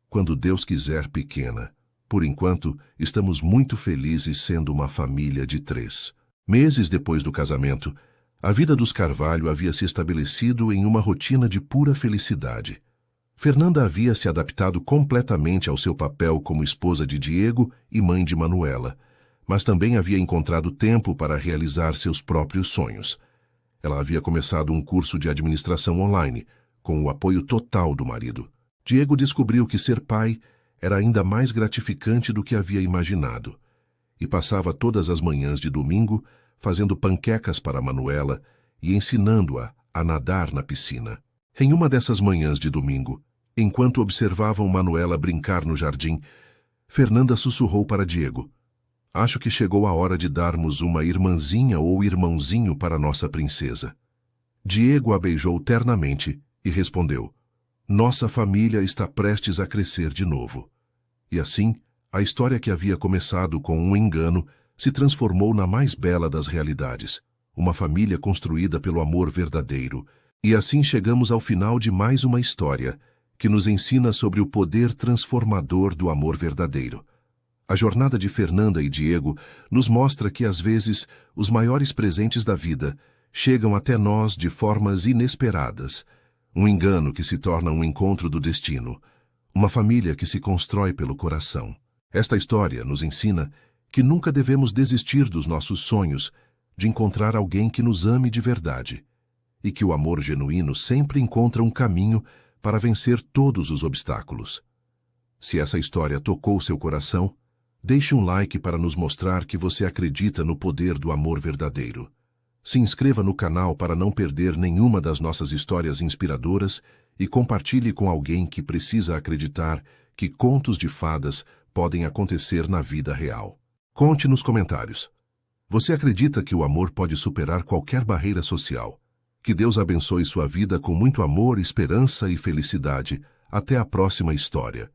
A: quando Deus quiser, pequena. Por enquanto, estamos muito felizes sendo uma família de 3. Meses depois do casamento, a vida dos Carvalho havia se estabelecido em uma rotina de pura felicidade. Fernanda havia se adaptado completamente ao seu papel como esposa de Diego e mãe de Manuela, mas também havia encontrado tempo para realizar seus próprios sonhos. Ela havia começado um curso de administração online, com o apoio total do marido. Diego descobriu que ser pai era ainda mais gratificante do que havia imaginado, e passava todas as manhãs de domingo fazendo panquecas para Manuela e ensinando-a a nadar na piscina. Em uma dessas manhãs de domingo, enquanto observavam Manuela brincar no jardim, Fernanda sussurrou para Diego: acho que chegou a hora de darmos uma irmãzinha ou irmãozinho para nossa princesa. Diego a beijou ternamente e respondeu: nossa família está prestes a crescer de novo. E assim, a história que havia começado com um engano se transformou na mais bela das realidades, uma família construída pelo amor verdadeiro. E assim chegamos ao final de mais uma história que nos ensina sobre o poder transformador do amor verdadeiro. A jornada de Fernanda e Diego nos mostra que, às vezes, os maiores presentes da vida chegam até nós de formas inesperadas. Um engano que se torna um encontro do destino. Uma família que se constrói pelo coração. Esta história nos ensina que nunca devemos desistir dos nossos sonhos, de encontrar alguém que nos ame de verdade, e que o amor genuíno sempre encontra um caminho para vencer todos os obstáculos. Se essa história tocou seu coração, deixe um like para nos mostrar que você acredita no poder do amor verdadeiro. Se inscreva no canal para não perder nenhuma das nossas histórias inspiradoras e compartilhe com alguém que precisa acreditar que contos de fadas podem acontecer na vida real. Conte nos comentários. Você acredita que o amor pode superar qualquer barreira social? Que Deus abençoe sua vida com muito amor, esperança e felicidade. Até a próxima história.